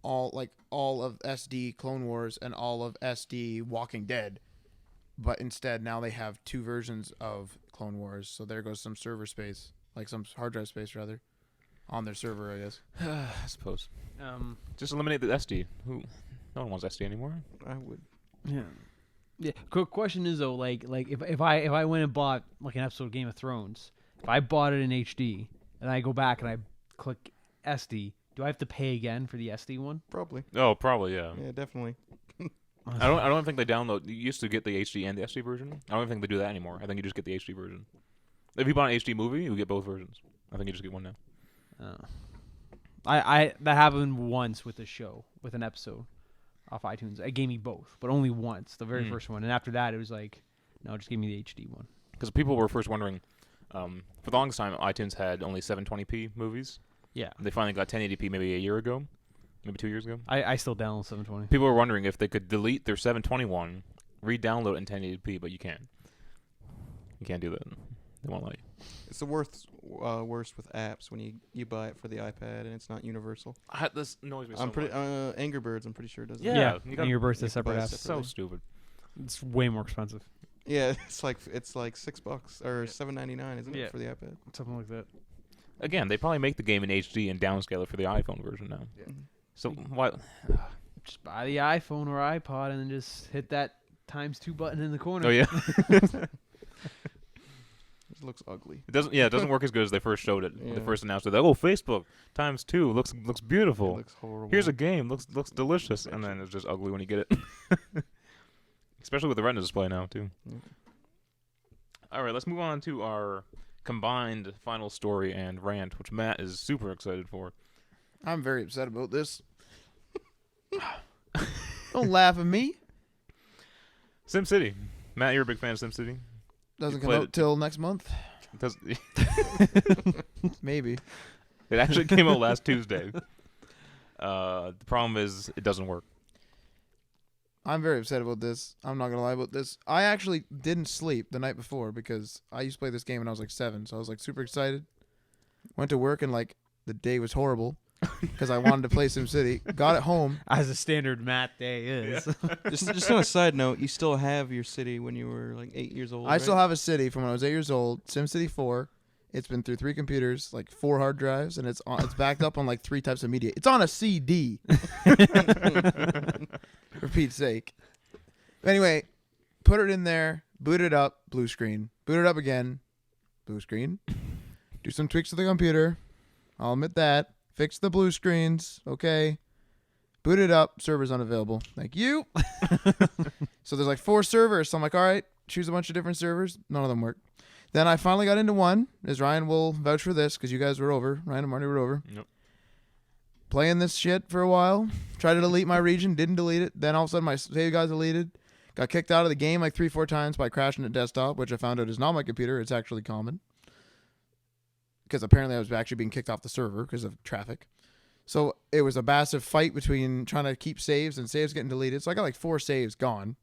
all of SD Clone Wars and all of SD Walking Dead, but instead now they have 2 versions of Clone Wars. So there goes some server space, like some hard drive space rather, on their server, I guess. I suppose. Just eliminate the SD. No one wants SD anymore. I would. Yeah. Yeah. Quick question is though, like if I went and bought like an episode of Game of Thrones, if I bought it in HD and I go back and I click SD, do I have to pay again for the SD one? Probably. Oh, probably yeah. Yeah, definitely. I don't think they download. You used to get the HD and the SD version. I don't think they do that anymore. I think you just get the HD version. If you bought an HD movie, you get both versions. I think you just get one now. I that happened once with a show with an episode off iTunes. It gave me both, but only once, the very first one, and after that it was like, no, just give me the HD one. Because people were first wondering, for the longest time, iTunes had only 720p movies. Yeah. They finally got 1080p maybe a year ago, maybe 2 years ago. I still download 720. People were wondering if they could delete their 721, re-download it in 1080p, but you can't. You can't do that. They won't let you. It's the worst with apps when you buy it for the iPad and it's not universal. This annoys me so I'm pretty much. Angry Birds. I'm pretty sure does. Yeah. Yeah, you gotta- and your birthday you can separate buy it app. It's so stupid. It's way more expensive. Yeah, it's like $6 or $7.99, isn't Yeah. it, for the iPad? Something like that. Again, they probably make the game in HD and downscale it for the iPhone version now. Yeah. So why? Just buy the iPhone or iPod and then just hit that ×2 button in the corner. Oh yeah. There's It looks ugly. It doesn't. Yeah, it doesn't work as good as they first showed it. When they Yeah. first announced it. Like, oh, Facebook ×2 looks It beautiful. looks horrible. Here's a game. Looks delicious. And then it's just ugly when you get it. Especially with the Retina display now too. Yep. All right, let's move on to our combined final story and rant, which Matt is super excited for. I'm very upset about this. Don't laugh at me. SimCity. Matt, you're a big fan of SimCity. Doesn't You come played out it? till next month. It, does, Maybe. it actually came out last Tuesday. The problem is it doesn't work. I'm very upset about this. I'm not gonna lie about this. I actually didn't sleep the night before because I used to play this game when I was like 7, so I was like super excited. Went to work and like the day was horrible because I wanted to play SimCity. Got it home. As a standard Matt day is. just on a side note, you still have your city when you were like 8 years old. I still have a city from when I was 8 years old. SimCity 4. It's been through 3 computers, like 4 hard drives, and it's backed up on like 3 types of media. It's on a CD. For Pete's sake. Anyway, put it in there, boot it up, blue screen. Boot it up again, blue screen. Do some tweaks to the computer. I'll admit that. Fix the blue screens. Okay. Boot it up. Server's unavailable. Thank you. So there's like 4 servers. So I'm like, all right, choose a bunch of different servers. None of them work. Then I finally got into one, as Ryan will vouch for this, because you guys were over. Ryan and Marty were over. Yep. Playing this shit for a while. Tried to delete my region. Didn't delete it. Then all of a sudden my save got deleted. Got kicked out of the game like 3-4 times by crashing at desktop, which I found out is not my computer. It's actually common. Because apparently I was actually being kicked off the server because of traffic. So it was a massive fight between trying to keep saves and saves getting deleted. So I got like 4 saves gone.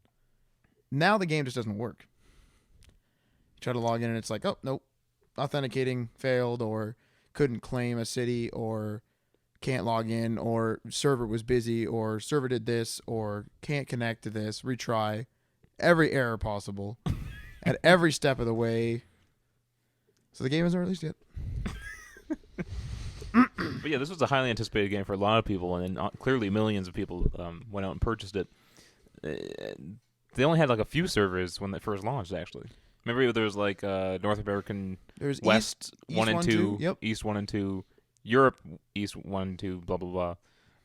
Now the game just doesn't work. Try to log in and it's like, oh, nope. Authenticating failed, or couldn't claim a city, or can't log in, or server was busy, or server did this, or can't connect to this, retry. Every error possible at every step of the way. So the game isn't released yet. But yeah, this was a highly anticipated game for a lot of people, and then clearly millions of people went out and purchased it. They only had like a few servers when they first launched, actually. Remember, there was like North American There's West East 1 and 2, Yep. East 1 and 2, Europe East 1 and 2, blah blah blah.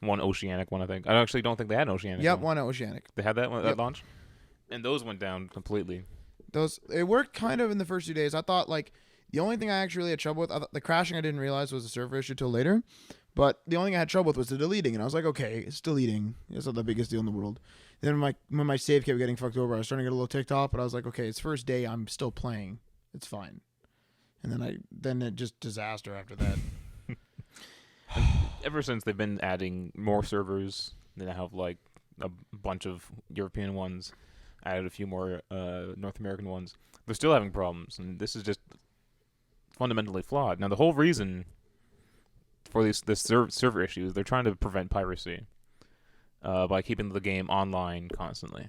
One Oceanic one, I think. I actually don't think they had an Oceanic. Yep, one. one Oceanic. They had that one Yep. at launch, and those went down completely. It worked kind of in the first few days. I thought like the only thing I actually really had trouble with, the crashing I didn't realize was a server issue till later. But the only thing I had trouble with was the deleting, and I was like, okay, it's deleting. It's not the biggest deal in the world. Then when my save kept getting fucked over, I was starting to get a little ticked off, but I was like, okay, it's first day, I'm still playing. It's fine. And then it just disaster after that. Ever since they've been adding more servers, they now have like a bunch of European ones, added a few more North American ones. They're still having problems, and this is just fundamentally flawed. Now, the whole reason for this server issue is they're trying to prevent piracy by keeping the game online constantly.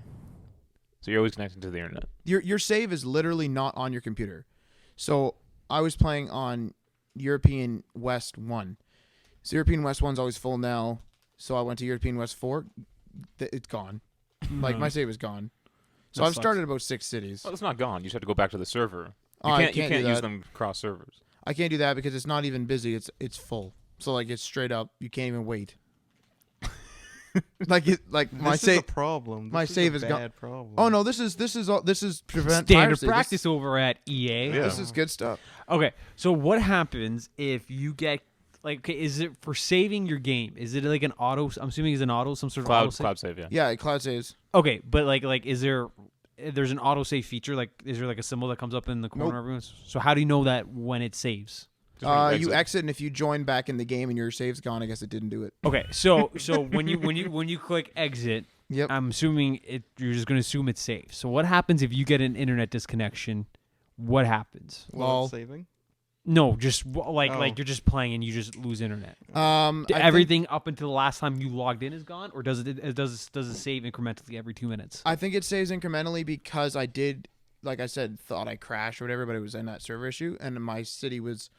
So you're always connected to the internet. Your save is literally not on your computer. So I was playing on European West 1. So European West 1's always full now. So I went to European West 4. It's gone. Like, my save is gone. So That I've sucks. started about 6 cities. Well, it's not gone. You just have to go back to the server. Oh, You I can't, you can't can't do use that. them cross servers. I can't do that because it's not even busy. It's full. So like it's straight up. You can't even wait. my This is save. a problem. my This is save a is gone. bad problem. Oh no, this is prevent Standard piracy. practice over at EA. Yeah. This is good stuff. Okay, so what happens if you get like? Okay, is it for saving your game? Is it like an auto? I'm assuming it's an auto, some sort of auto Cloud save, yeah. Yeah, cloud saves. Okay, but like, is there? There's an auto save feature. Like, is there like a symbol that comes up in the corner? Nope. of everyone's? So how do you know that when it saves? Just when You exit, and if you join back in the game and your save's gone, I guess it didn't do it. Okay, so when you click exit, Yep. I'm assuming you're just gonna assume it's safe. So what happens if you get an internet disconnection? What happens? Lol. Saving. No, just Oh. like you're just playing and you just lose internet. I think- Everything up until the last time you logged in is gone, or does it save incrementally every 2 minutes? I think it saves incrementally because I did, like I said, thought I crashed or whatever, but it was in that server issue, and my city was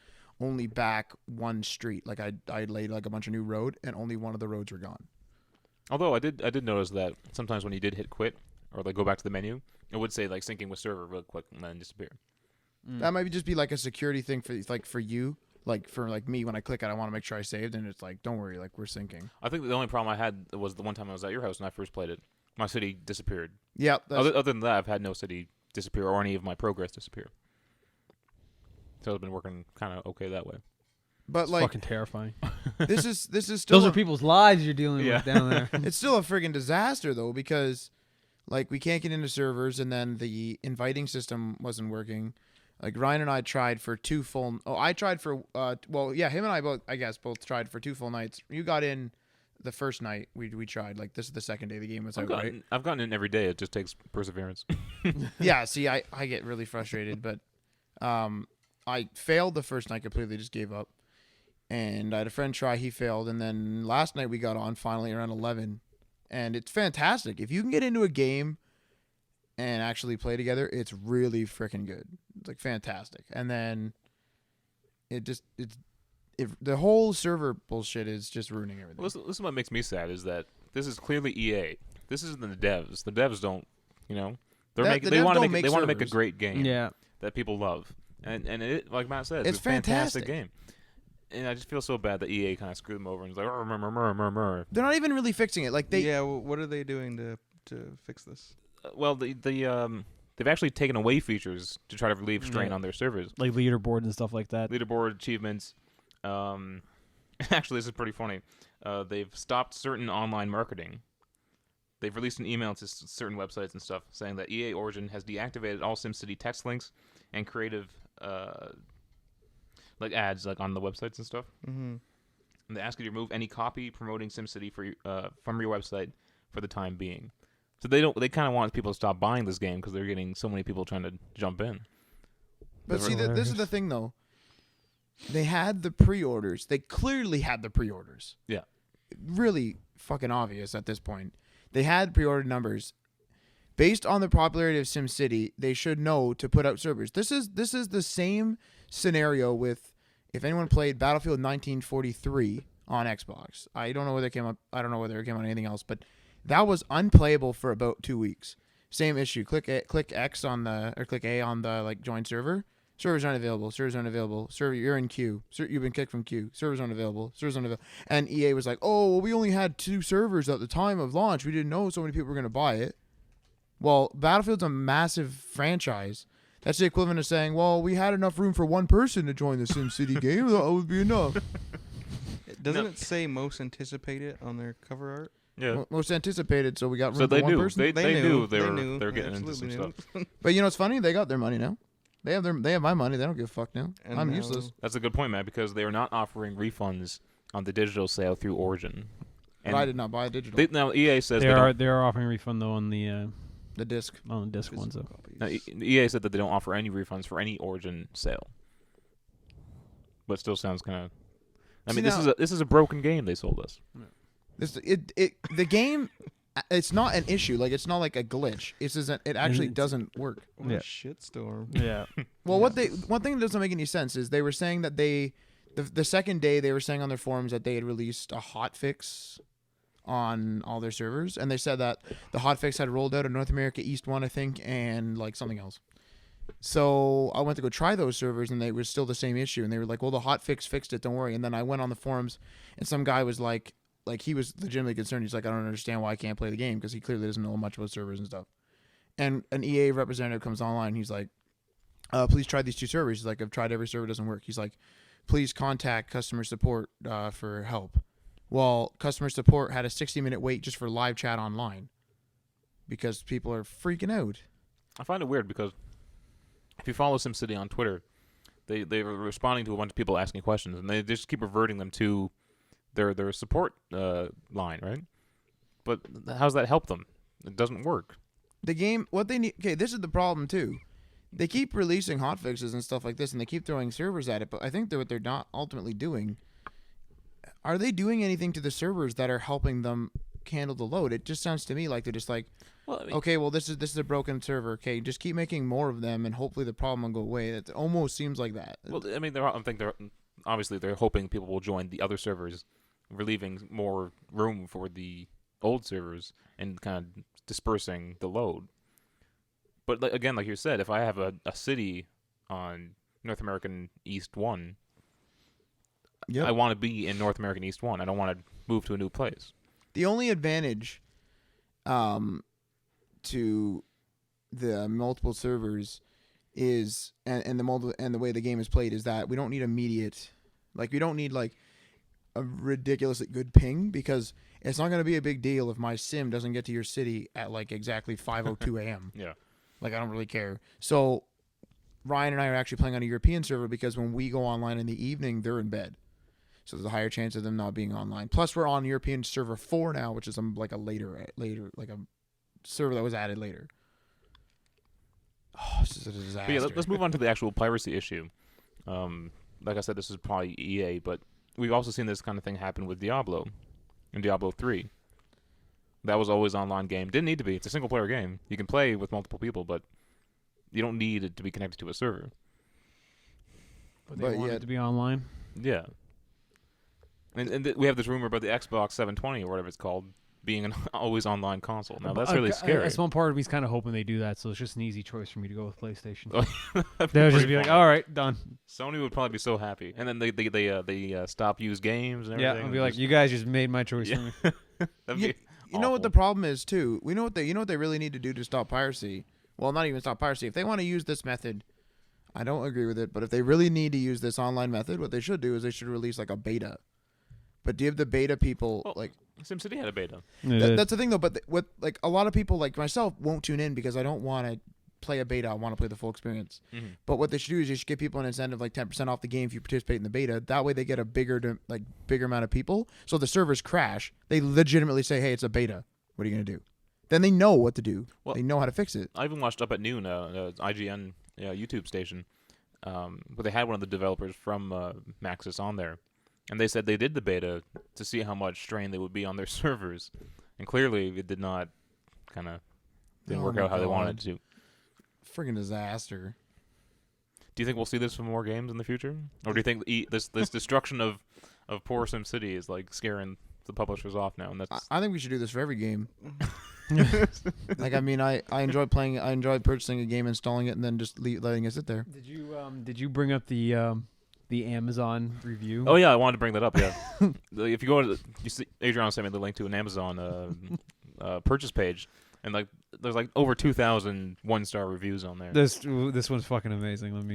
only back one street. Like I laid like a bunch of new road, and only one of the roads were gone. Although I did notice that sometimes when you did hit quit or like go back to the menu, it would say like syncing with server real quick and then disappear. That might just be like a security thing for you. Like for like me, when I click it, I want to make sure I saved, and it's like, don't worry, like we're syncing. I think the only problem I had was the one time I was at your house when I first played it. My city disappeared. Yeah, Other than that, I've had no city disappear or any of my progress disappear. So it's been working kind of okay that way. but It's like fucking terrifying. this is still Those are people's lives you're dealing with down there. it's still a friggin' disaster though, because like we can't get into servers, and then the inviting system wasn't working. Like Ryan and I tried for two full. Oh, I tried for. Him and I both. I guess both tried for 2 full nights. You got in the first night. We tried. Like this is the second day the game was out, right? I've gotten in every day. It just takes perseverance. Yeah. See, I get really frustrated, but I failed the first night completely. Just gave up. And I had a friend try. He failed, and then last night we got on finally around 11, and it's fantastic. If you can get into a game and actually play together, it's really freaking good. It's like fantastic. And then the whole server bullshit is just ruining everything. Well, this is what makes me sad is that this is clearly EA. This isn't the devs. The devs don't, they want to make a servers. great game Yeah. that people love. And it, like Matt said, It's a fantastic fantastic. game. And I just feel so bad that EA kind of screwed them over and was like, "Murr." They're not even really fixing it. Like Yeah, what are they doing to fix this? Well, they've actually taken away features to try to relieve strain Yeah. on their servers. Like leaderboard and stuff like that. Leaderboard achievements. Actually, this is pretty funny. They've stopped certain online marketing. They've released an email to certain websites and stuff saying that EA Origin has deactivated all SimCity text links and creative like ads like on the websites and stuff. Mm-hmm. And they ask you to remove any copy promoting SimCity from your website for the time being. So they kind of want people to stop buying this game because they're getting so many people trying to jump in. But see, Hilarious. this is the thing, though. They had the pre-orders. They clearly had the pre-orders. Yeah. Really fucking obvious at this point. They had pre-order numbers. Based on the popularity of SimCity, they should know to put out servers. This is the same scenario with if anyone played Battlefield 1943 on Xbox. I don't know whether it came up. I don't know whether it came on anything else, but that was unplayable for about 2 weeks. Same issue. Click X on click A on the like join server. Servers aren't available. Servers aren't available. Server, you're in queue. You've been kicked from queue. Servers aren't available. Servers aren't available. And EA was like, "Oh, well, we only had 2 servers at the time of launch. We didn't know so many people were going to buy it." Well, Battlefield's a massive franchise. That's the equivalent of saying, "Well, we had enough room for one person to join the SimCity game. That would be enough." Doesn't it say most anticipated on their cover art? Yeah. Most anticipated, so we got room So for they one knew. person. They knew they knew. were They getting into some absolutely stuff. knew. But you know what's funny? They got their money now. They have my money. They don't give a fuck now. And I'm now- useless. That's a good point, Matt, because they are not offering refunds on the digital sale through Origin. But I did not buy a digital. Now EA says They they are don't, offering a refund though on the disc. disc ones Physical though. copies. now, EA said that they don't offer any refunds for any Origin sale. But still sounds kind of. I See, mean, now- this is a broken game they sold us. The game. It's not an issue. Like it's not like a glitch. It's just that it actually It's- doesn't work. What Yeah. a shitstorm. Yeah. Well, one thing that doesn't make any sense is they were saying that the second day they were saying on their forums that they had released a hotfix on all their servers, and they said that the hotfix had rolled out in North America East 1, I think, and like something else. So I went to go try those servers, and they were still the same issue, and they were like, "Well, the hotfix fixed it. Don't worry." And then I went on the forums, and some guy was like he was legitimately concerned. He's like, "I don't understand why I can't play the game," because he clearly doesn't know much about servers and stuff. And an EA representative comes online. He's like, "Please try these 2 servers." He's like, "I've tried every server, doesn't work." He's like, "Please contact customer support for help." Well, customer support had a 60-minute wait just for live chat online because people are freaking out. I find it weird because if you follow SimCity on Twitter, they were responding to a bunch of people asking questions, and they just keep reverting them to their support line, right? But how's that help them? It doesn't work. The game, what they need, okay, this is the problem too. They keep releasing hotfixes and stuff like this, and they keep throwing servers at it, but I think that what they're not ultimately doing, are they doing anything to the servers that are helping them handle the load? It just sounds to me like they're just like, Well, I mean, okay, well, this is a broken server. Okay, just keep making more of them, and hopefully the problem will go away. It almost seems like that. well, I mean, they're hoping people will join the other servers, relieving more room for the old servers and kind of dispersing the load. But again, like you said, if I have a city on North American East 1, Yep. I want to be in North American East 1. I don't want to move to a new place. The only advantage to the multiple servers is and the way the game is played is that we don't need immediate, like we don't need like a ridiculously good ping, because it's not going to be a big deal if my sim doesn't get to your city at like exactly 5:02 a.m. Yeah. Like I don't really care. So Ryan and I are actually playing on a European server because when we go online in the evening, they're in bed. So there's a higher chance of them not being online. Plus, we're on European server 4 now, which is like a later, like a server that was added later. Oh, this is a disaster. But yeah, let's move on to the actual piracy issue. Like I said, this is probably EA, but we've also seen this kind of thing happen with Diablo in Diablo 3. That was always an online game. Didn't need to be. It's a single-player game. You can play with multiple people, but you don't need it to be connected to a server. But they want it to be online. Yeah. And we have this rumor about the Xbox 720 or whatever it's called being an always online console. Now that's really scary. That's one part of me's kind of hoping they do that, so it's just an easy choice for me to go with PlayStation. That'd They'll just pretty be like, fun. all right, done. Sony would probably be so happy, and then they stop use games and Yeah, everything. I'll be like, you guys just made my choice for me. That'd You, be you know what the awful. problem is too? You know what they really need to do to stop piracy? Well, not even stop piracy. If they want to use this method, I don't agree with it, but if they really need to use this online method, what they should do is they should release like a beta. But give the beta people Well, like SimCity had a beta. that's the thing though. But what like a lot of people like myself won't tune in because I don't want to play a beta. I want to play the full experience. Mm-hmm. But what they should do is they should give people an incentive like 10% off the game if you participate in the beta. That way they get a bigger amount of people. So if the servers crash, they legitimately say, "Hey, it's a beta. What are you gonna do?" Then they know what to do. Well- They know how to fix it. I even watched Up at Noon, IGN YouTube station, but they had one of the developers from Maxis on there, and they said they did the beta to see how much strain they would be on their servers, and clearly it did not didn't Oh work my out how they wanted God. it to. Friggin' disaster. Do you think we'll see this from more games in the future, or do you think this destruction of poor SimCity is like scaring the publishers off now? And that's I think we should do this for every game. Like I mean, I enjoy playing. I enjoy purchasing a game, installing it, and then just letting it sit there. Did you bring up the Amazon review? Oh yeah, I wanted to bring that up. Yeah, if you go to you see, Adriano sent me the link to an Amazon purchase page, and like there's like over 2,000 1-star reviews on there. This one's fucking amazing. Let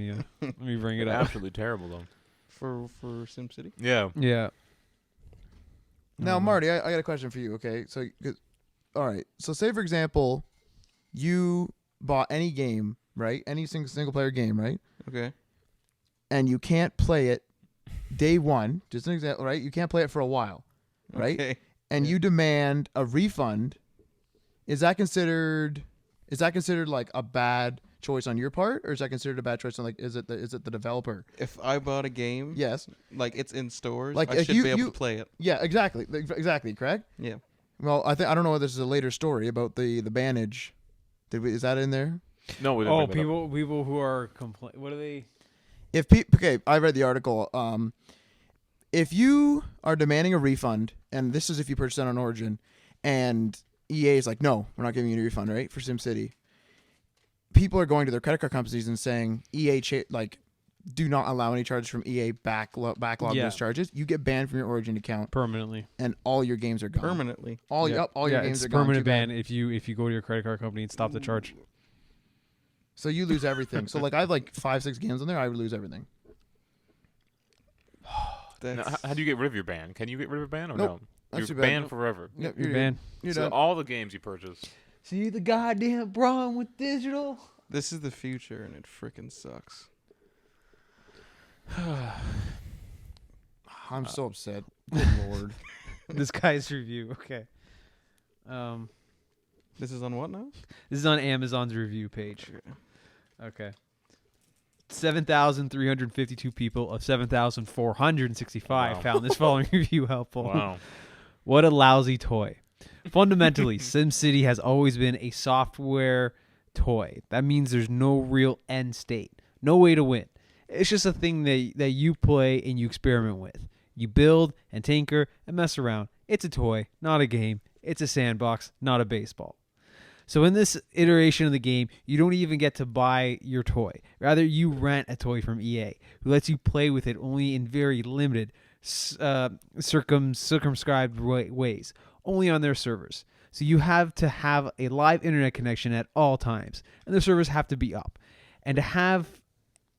me bring it up. Absolutely terrible though. for SimCity. Yeah. Yeah. Now, Marty, I got a question for you. Okay, so all right. So say for example, you bought any game, right? Any single player game, right? Okay. And you can't play it day one. Just an example, right? You can't play it for a while, right? Okay. And you demand a refund. Is that considered like a bad choice on your part, or is that considered a bad choice on is it the developer? If I bought a game, Yes. like it's in stores, Like, I if should you- be able you- to play it. Yeah, exactly. Exactly, correct? Yeah. Well, I don't know whether this is a later story about the bannage. Is that in there? No, we didn't. Oh, bring that up. people who are what are they? Okay, I read the article. If you are demanding a refund, and this is if you purchase it on Origin, and EA is like, no, we're not giving you a refund, right, for SimCity. People are going to their credit card companies and saying, EA, do not allow any charges from EA backlog Yeah. those charges. You get banned from your Origin account, Permanently. and all your games are gone. Permanently. All your games it's are gone. permanent Too bad. ban if you go to your credit card company and stop the charge. So you lose everything. So like I have like 5-6 games on there, I would lose everything. That's, Now, how do you get rid of your ban? Can you get rid of your ban or Nope. no? That's You're too bad. banned Nope. forever. Yep, You're banned. You're So done. all the games you purchase. See the goddamn problem with digital. this is the future, and it freaking sucks. I'm so upset. Good lord. This guy's review. Okay. This is on what now? This is on Amazon's review page. Okay. 7,352 people of 7,465 Wow. found this following review helpful. Wow. What a lousy toy. Fundamentally, SimCity has always been a software toy. That means there's no real end state, no way to win. It's just a thing that you play and you experiment with. You build and tinker and mess around. It's a toy, not a game. It's a sandbox, not a baseball. So in this iteration of the game, you don't even get to buy your toy. Rather, you rent a toy from EA, who lets you play with it only in very limited, circumscribed ways, only on their servers. So you have to have a live internet connection at all times, and the servers have to be up, and have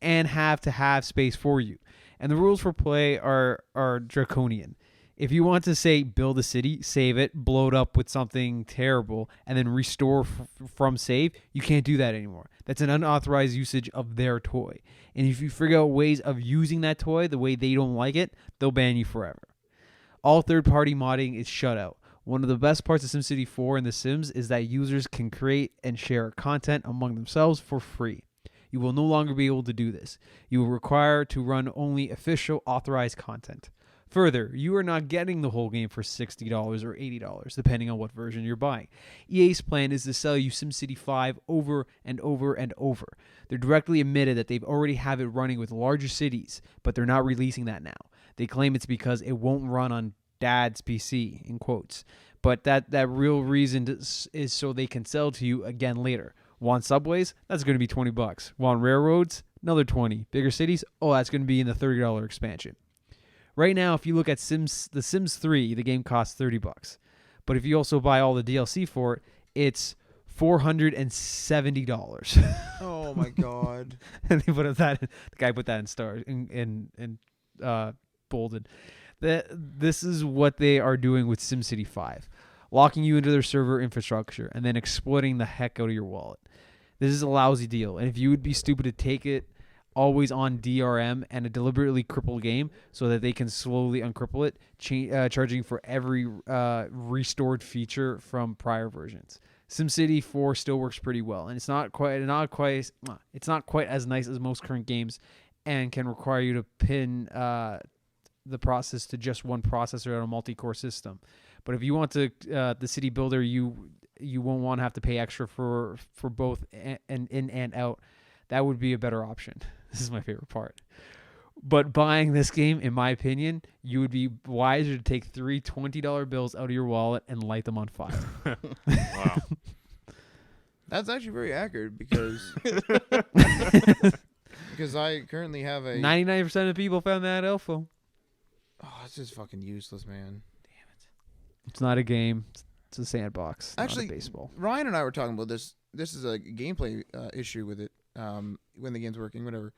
to have space for you. And the rules for play are draconian. If you want to, say, build a city, save it, blow it up with something terrible, and then restore from save, you can't do that anymore. That's an unauthorized usage of their toy. And if you figure out ways of using that toy the way they don't like it, they'll ban you forever. All third-party modding is shut out. One of the best parts of SimCity 4 and The Sims is that users can create and share content among themselves for free. You will no longer be able to do this. You will require to run only official authorized content. Further, you are not getting the whole game for $60 or $80, depending on what version you're buying. EA's plan is to sell you SimCity 5 over and over and over. They're directly admitted that they've already have it running with larger cities, but they're not releasing that now. They claim it's because it won't run on Dad's PC, in quotes. But that real reason is so they can sell to you again later. Want subways? That's going to be $20. Want railroads? Another $20. Bigger cities? Oh, that's going to be in the $30 expansion. Right now, if you look at The Sims 3, the game costs $30. But if you also buy all the DLC for it, it's $470. Oh my god. And they put that. The guy put that in stars in bolded. This is what they are doing with SimCity 5, locking you into their server infrastructure and then exploiting the heck out of your wallet. This is a lousy deal, and if you would be stupid to take it always on DRM and a deliberately crippled game so that they can slowly uncripple it, charging for every restored feature from prior versions. SimCity 4 still works pretty well, and it's not quite as nice as most current games, and can require you to pin the process to just one processor on a multi-core system. But if you want to the city builder, you won't want to have to pay extra for both and in and out. That would be a better option. This is my favorite part. But buying this game, in my opinion, you would be wiser to take three $20 bills out of your wallet and light them on fire. Wow. That's actually very accurate because I currently have a 99% of people found that helpful. Oh, it's just fucking useless, man. It's not a game. It's a sandbox. Actually, not a baseball. Ryan and I were talking about this. This is a gameplay issue with it. When the game's working, whatever.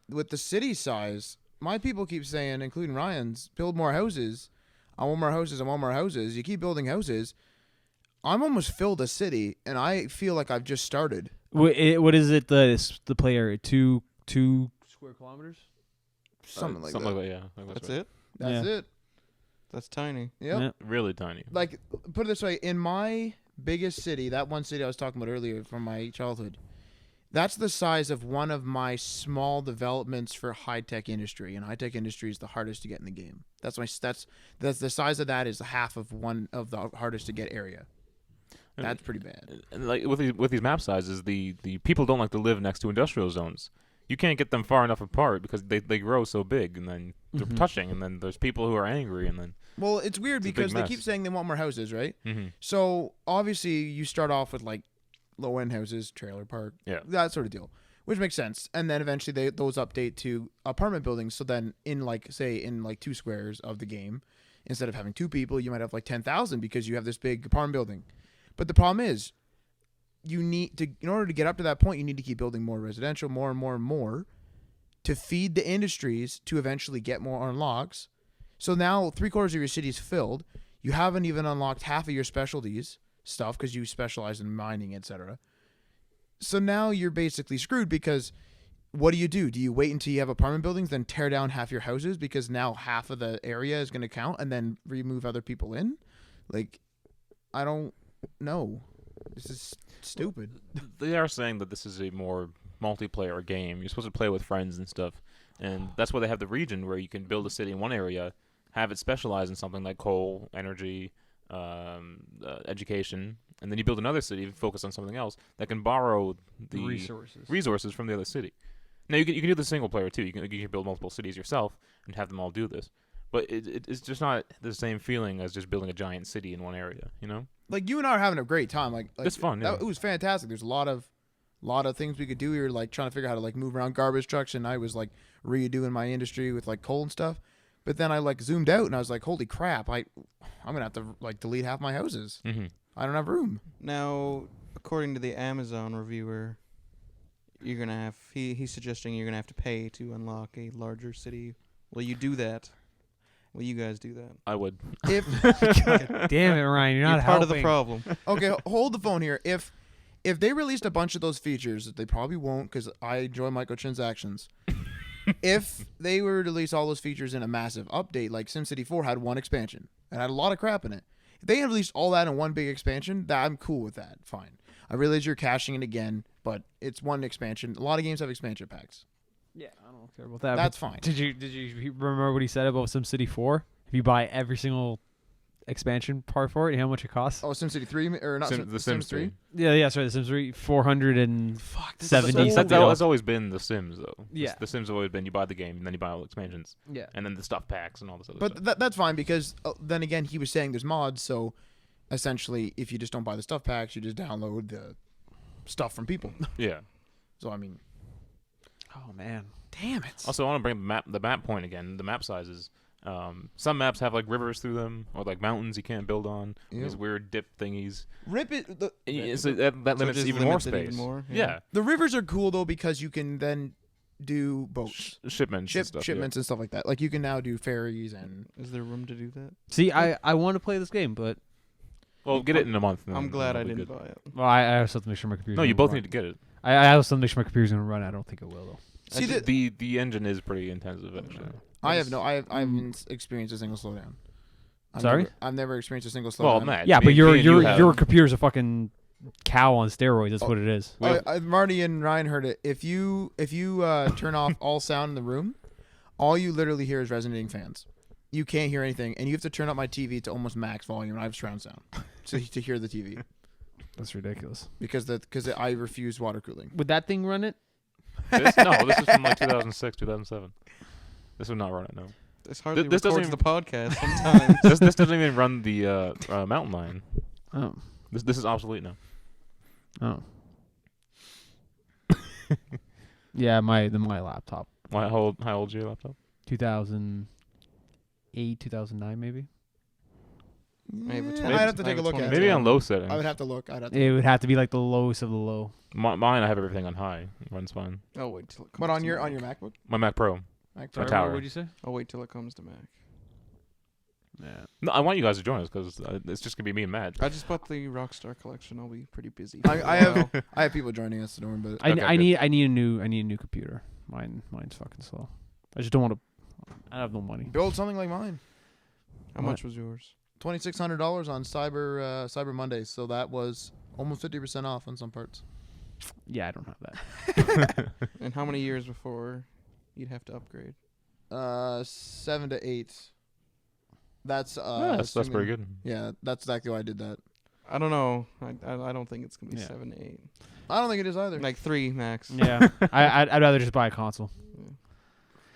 With the city size, my people keep saying, including Ryan's, build more houses. I want more houses. I want more houses. You keep building houses. I'm almost filled a city, and I feel like I've just started. What is it? The play area 2 square kilometers. Something like Something that. like that, yeah. That's right. it. That's it. That's tiny. Yep. Yeah. Really tiny. Like, put it this way: in my biggest city, that one city I was talking about earlier from my childhood, that's the size of one of my small developments for high-tech industry, and high-tech industry is the hardest to get in the game. That's the size of that is half of one of the hardest to get area. That's pretty bad. And like with these map sizes, the people don't like to live next to industrial zones. You can't get them far enough apart because they grow so big, and then they're touching, and then there's people who are angry, and then Well, it's weird It's a big because they mess. keep saying they want more houses, right? mm-hmm. So obviously you start off with like low-end houses, trailer park, Yeah. that sort of deal, which makes sense. And then eventually those update to apartment buildings. So then in 2 squares of the game, instead of having 2 people, you might have like 10,000 because you have this big apartment building. But the problem is, in order to get up to that point, you need to keep building more residential, more and more and more, to feed the industries to eventually get more unlocks. So now 3/4 of your city is filled. You haven't even unlocked half of your specialties stuff because you specialize in mining, etc. So now you're basically screwed because what do? Do you wait until you have apartment buildings, then tear down half your houses because now half of the area is going to count, and then remove other people in? Like, I don't know. This is stupid. They are saying that this is a more multiplayer game. You're supposed to play with friends and stuff, and that's why they have the region where you can build a city in one area, have it specialize in something like coal, energy, education, and then you build another city and focus on something else that can borrow the resources from the other city. Now you can do the single player too. You can build multiple cities yourself and have them all do this, but it's just not the same feeling as just building a giant city in one area. You know? like you and I are having a great time. Like It's fun, yeah. It was fantastic. There's a lot of things we could do. We were like trying to figure out how to like move around garbage trucks, and I was like redoing my industry with like coal and stuff. But then I like zoomed out, and I was like, holy crap! I'm gonna have to like delete half my houses. Mm-hmm. I don't have room. Now, according to the Amazon reviewer, you're gonna have he's suggesting you're gonna have to pay to unlock a larger city. Will you do that? Will you guys do that? I would. If Damn it, Ryan, you're not You're part helping. of the problem. okay, hold the phone here. If they released a bunch of those features, that they probably won't, because I enjoy microtransactions. If they were to release all those features in a massive update, like SimCity 4 had one expansion and had a lot of crap in it. If they had released all that in one big expansion, I'm cool with that. Fine. I realize you're caching it again, but it's one expansion. A lot of games have expansion packs. Yeah, I don't care about that. That's but fine. Did you remember what he said about SimCity 4? If you buy every single expansion part for it, how much it costs? Oh, SimCity 3 or not? The Sims 3. Yeah, sorry, the Sims 3, 470 That's always been The Sims, though. Yeah. The Sims have always been you buy the game, and then you buy all the expansions, Yeah. and then the stuff packs and all this other But stuff. that's fine, because then again, he was saying there's mods, so essentially, if you just don't buy the stuff packs, you just download the stuff from people. Yeah. So I mean, Oh man. damn it. Also, I want to bring the map point again. The map sizes. Some maps have like rivers through them, or like mountains you can't build on. Yeah. These weird dip thingies. Rip it. So that So limits just even more limits it space. even more, Yeah. The rivers are cool though, because you can then do boats, Shipments. and stuff, shipments and stuff like that. Like you can now do ferries and Is there room to do that? See, I want to play this game, but Yeah. Well, get it in a month. and I'm then glad I it'll be didn't good. buy it. well, I also have to make sure my computer. No, you both need to get it. I also have to make sure my computer's gonna run. I don't think it will though. see that. The engine is pretty intensive actually. I haven't experienced a single slowdown. Sorry? I've never experienced a single slowdown. Well, Matt. Yeah, me- but me your and you have- your computer's a fucking cow on steroids. That's what it is. Marty and Ryan heard it. If you turn off all sound in the room, all you literally hear is resonating fans. You can't hear anything, and you have to turn up my TV to almost max volume, and I have surround sound to hear the TV That's ridiculous. because I refuse water cooling. Would that thing run it? This is from like 2006, 2007. This would not run it. No. This hardly This doesn't records the podcast sometimes. This doesn't even run the mountain lion. Oh. This is obsolete now. Oh. Yeah, my laptop. How old is your laptop? 2008, 2009 maybe. I have a 20 I'd have to I take have a a look at 20. it. Maybe on low settings. I would have to look. It would have to be like the lowest of the low. Mine, I have everything on high. It runs fine. I'll wait till it comes But on to your Mac. MacBook, My Mac Pro. Mac My Pro. tower. What would you say? I'll wait till it comes to Mac. Yeah. No, I want you guys to join us because it's just gonna be me and Matt. I just bought the Rockstar collection. I'll be pretty busy. I for a have while. I have people joining us, so don't worry about it. Okay, I good. need a new computer. Mine's fucking slow. I just don't want to. I have no money. Build something like mine. How much was yours? $2,600 on Cyber Mondays, so that was almost 50% off on some parts. Yeah, I don't have that. And how many years before you'd have to upgrade? 7 to 8. That's Yeah, that's pretty assuming- good. Yeah, that's exactly why I did that. I don't know. I don't think it's gonna be Yeah. 7 to 8. I don't think it is either. Like 3 max. Yeah, I'd rather just buy a console.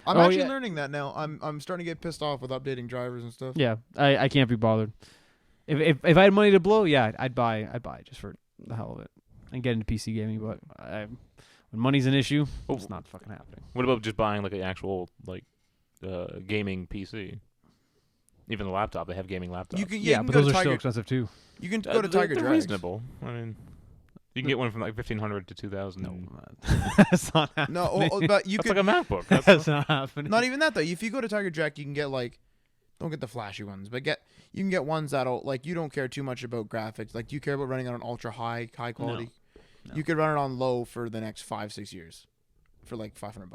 I'm Oh, actually yeah. learning that now. I'm starting to get pissed off with updating drivers and stuff. Yeah, I can't be bothered. If I had money to blow, yeah, I'd buy it just for the hell of it and get into PC gaming. But when money's an issue, it's not fucking happening. What about just buying like an actual like gaming PC? Even the laptop, they have gaming laptops. You can Yeah, you can but go those to are still Tiger. expensive too. You can go to they're- Tiger they're Drags. reasonable. I mean, you can get one from like 1,500 to 2,000. No, that's not happening. No, but you That's could like a MacBook. That's not happening. not even that though. If you go to Tiger Jack, you can get like, don't get the flashy ones, but you can get ones that'll like you don't care too much about graphics. Like, do you care about running on an ultra high quality? No. You could run it on low for the next 5-6 years, for like $500,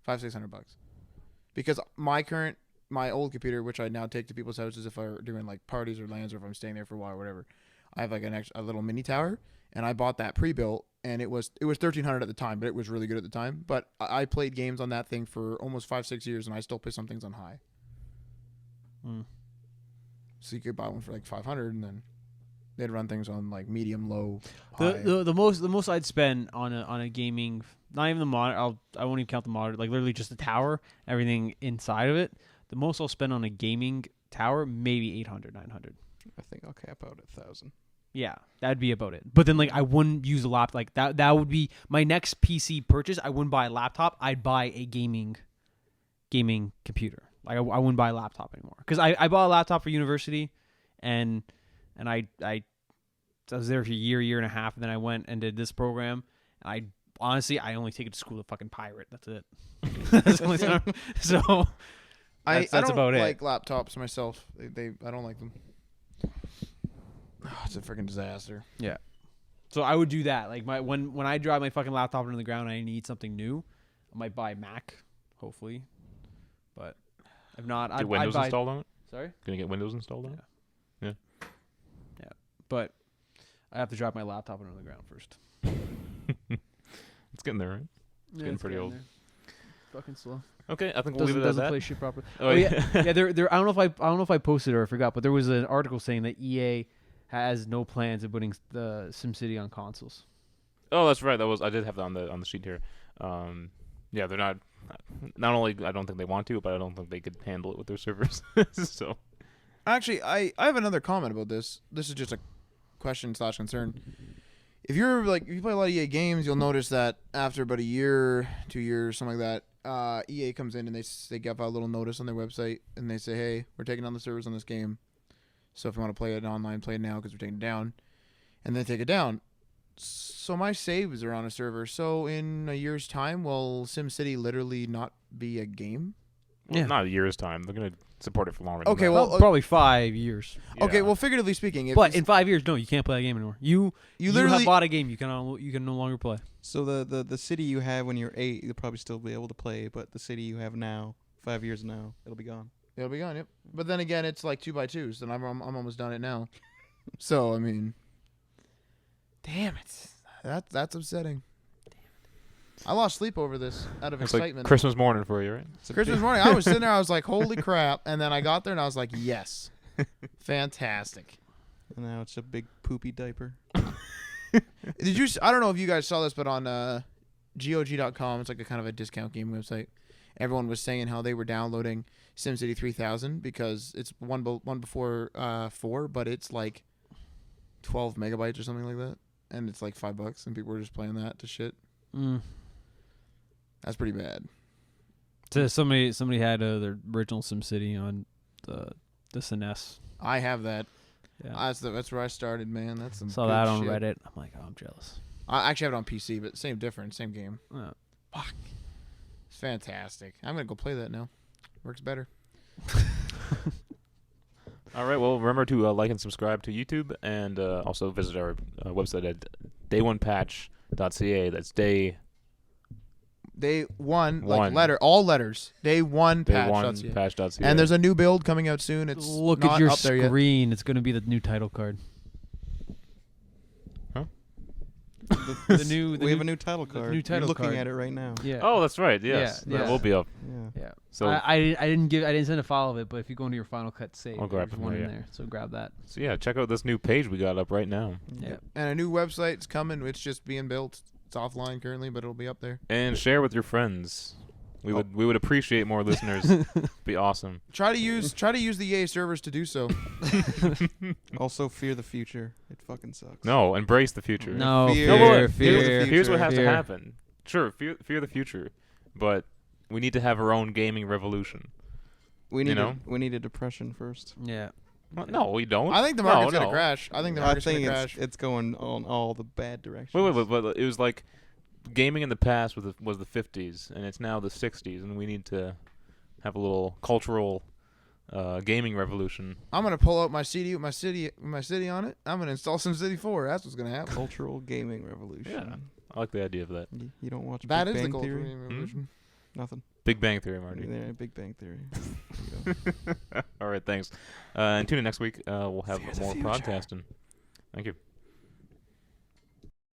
$500-600, because my old computer, which I now take to people's houses if I'm doing like parties or lands or if I'm staying there for a while or whatever, I have like a little mini tower, and I bought that pre-built, and it was $1,300 at the time, but it was really good at the time. But I played games on that thing for almost 5-6 years, and I still play some things on high. Mm. So you could buy one for like $500, and then they'd run things on like medium, low, high. The most I'd spend on a gaming, not even the monitor. I won't even count the monitor. Like literally just the tower, everything inside of it. The most I'll spend on a gaming tower, maybe 800, 900. I think I'll cap out at 1,000. Yeah, that'd be about it. But then like I wouldn't use a laptop like that. That would be my next PC purchase. I wouldn't buy a laptop. I'd buy a gaming computer. Like I wouldn't buy a laptop anymore because I bought a laptop for university, and I was there for a year and a half, and then I went and did this program. And I honestly only take it to school to fucking pirate. That's it. That's the only time. So I that's don't about it. like laptops myself. I don't like them. Oh, it's a freaking disaster. So I would do that. Like when I drive my fucking laptop into the ground and I need something new, I might buy a Mac, hopefully. But if not, Get I'd Windows buy. installed on it? Sorry? Gonna get Windows installed on it? But I have to drive my laptop into the ground first. It's getting there, right? getting pretty old. Fucking slow. Okay, I think we'll leave Doesn't it at doesn't that. play shit properly. Oh, yeah. Yeah, there. I don't know if I posted it or I forgot, but there was an article saying that EA has no plans of putting the SimCity on consoles. Oh, that's right. I did have that on the sheet here. Yeah, they're not. Not only I don't think they want to, but I don't think they could handle it with their servers. So, Actually, I have another comment about this. This is just a question / concern. If you play a lot of EA games, you'll notice that after about a year, 2 years, something like that, EA comes in and they give out a little notice on their website and they say, "Hey, we're taking down the servers on this game. So if you want to play it online, play it now because we're taking it down," and then take it down. So my saves are on a server. So in a year's time, will SimCity literally not be a game? well, not a year's time. They're gonna support it for longer. Okay, than well, that. Probably 5 years. Okay, Yeah. well, figuratively speaking, if But in 5 years, no, you can't play a game anymore. You literally have bought a game, you can no longer play. So the city you have when you're 8, you'll probably still be able to play, but the city you have now, 5 years now, it'll be gone. it'll be gone. Yep. But then again, it's like 2x2s, and I'm almost done it now. So I mean, damn it, that's upsetting. I lost sleep over this out of It's excitement. like Christmas morning for you, right? It's a Christmas big- morning, I was sitting there, I was like, "Holy crap!" And then I got there, and I was like, "Yes, fantastic." And now it's a big poopy diaper. Did you? I don't know if you guys saw this, but on GOG.com, it's like a kind of a discount game website. Everyone was saying how they were downloading SimCity 3000 because it's one before 4, but it's like 12 megabytes or something like that, and it's like $5, and people were just playing that to shit. That's pretty bad. So somebody had the original SimCity on the SNES. I have that. Yeah. That's where I started, man. That's some Saw good that on shit. Reddit. I'm like, oh, I'm jealous. I actually have it on PC, but same game. Oh. It's fantastic. I'm gonna go play that now. Works better. All right. Well, remember to like and subscribe to YouTube, and also visit our website at day1patch.ca. That's day Day one, One. all letters. Day one patch. patch.ca. And there's a new build coming out soon. It's Look not at your up there yet. screen. It's going to be the new title card. The new- we have a new title card. new title You're looking card. at it right now. Yeah. Oh, that's right. Yes, Yeah, that yeah. will be up. Yeah. Yeah. So, I didn't send a file of it, but if you go into your Final Cut save, I'll grab there's it one there, in yeah. there. So grab that. so yeah, check out this new page we got up right now, Yeah. And a new website's coming. It's just being built. It's offline currently, but it'll be up there. and share with your friends. We would appreciate more listeners. Be awesome. Try to use the EA servers to do so. Also, fear the future. It fucking sucks. No, embrace the future. No, Fear- No, fear, look, fear. Here's what has fear. to happen. Sure, fear the future, but we need to have our own gaming revolution. We need You know? we need a depression first. Yeah. Well, no, we don't. I think the market's no, gonna crash. I think the I market's think gonna crash. it's going on all the bad directions. Wait, but it was like gaming in the past was the 50s, and it's now the 60s, and we need to have a little cultural gaming revolution. I'm gonna pull out my CD with my city on it. I'm gonna install SimCity 4. That's what's gonna happen. Cultural gaming revolution. Yeah. I like the idea of that. You don't watch That Big is the Bang cultural Theory? revolution. Nothing. Big Bang Theory, Marty. Yeah, Big Bang Theory. There you go. All right, thanks. And tune in next week. We'll have Fear the more future. podcasting. Thank you.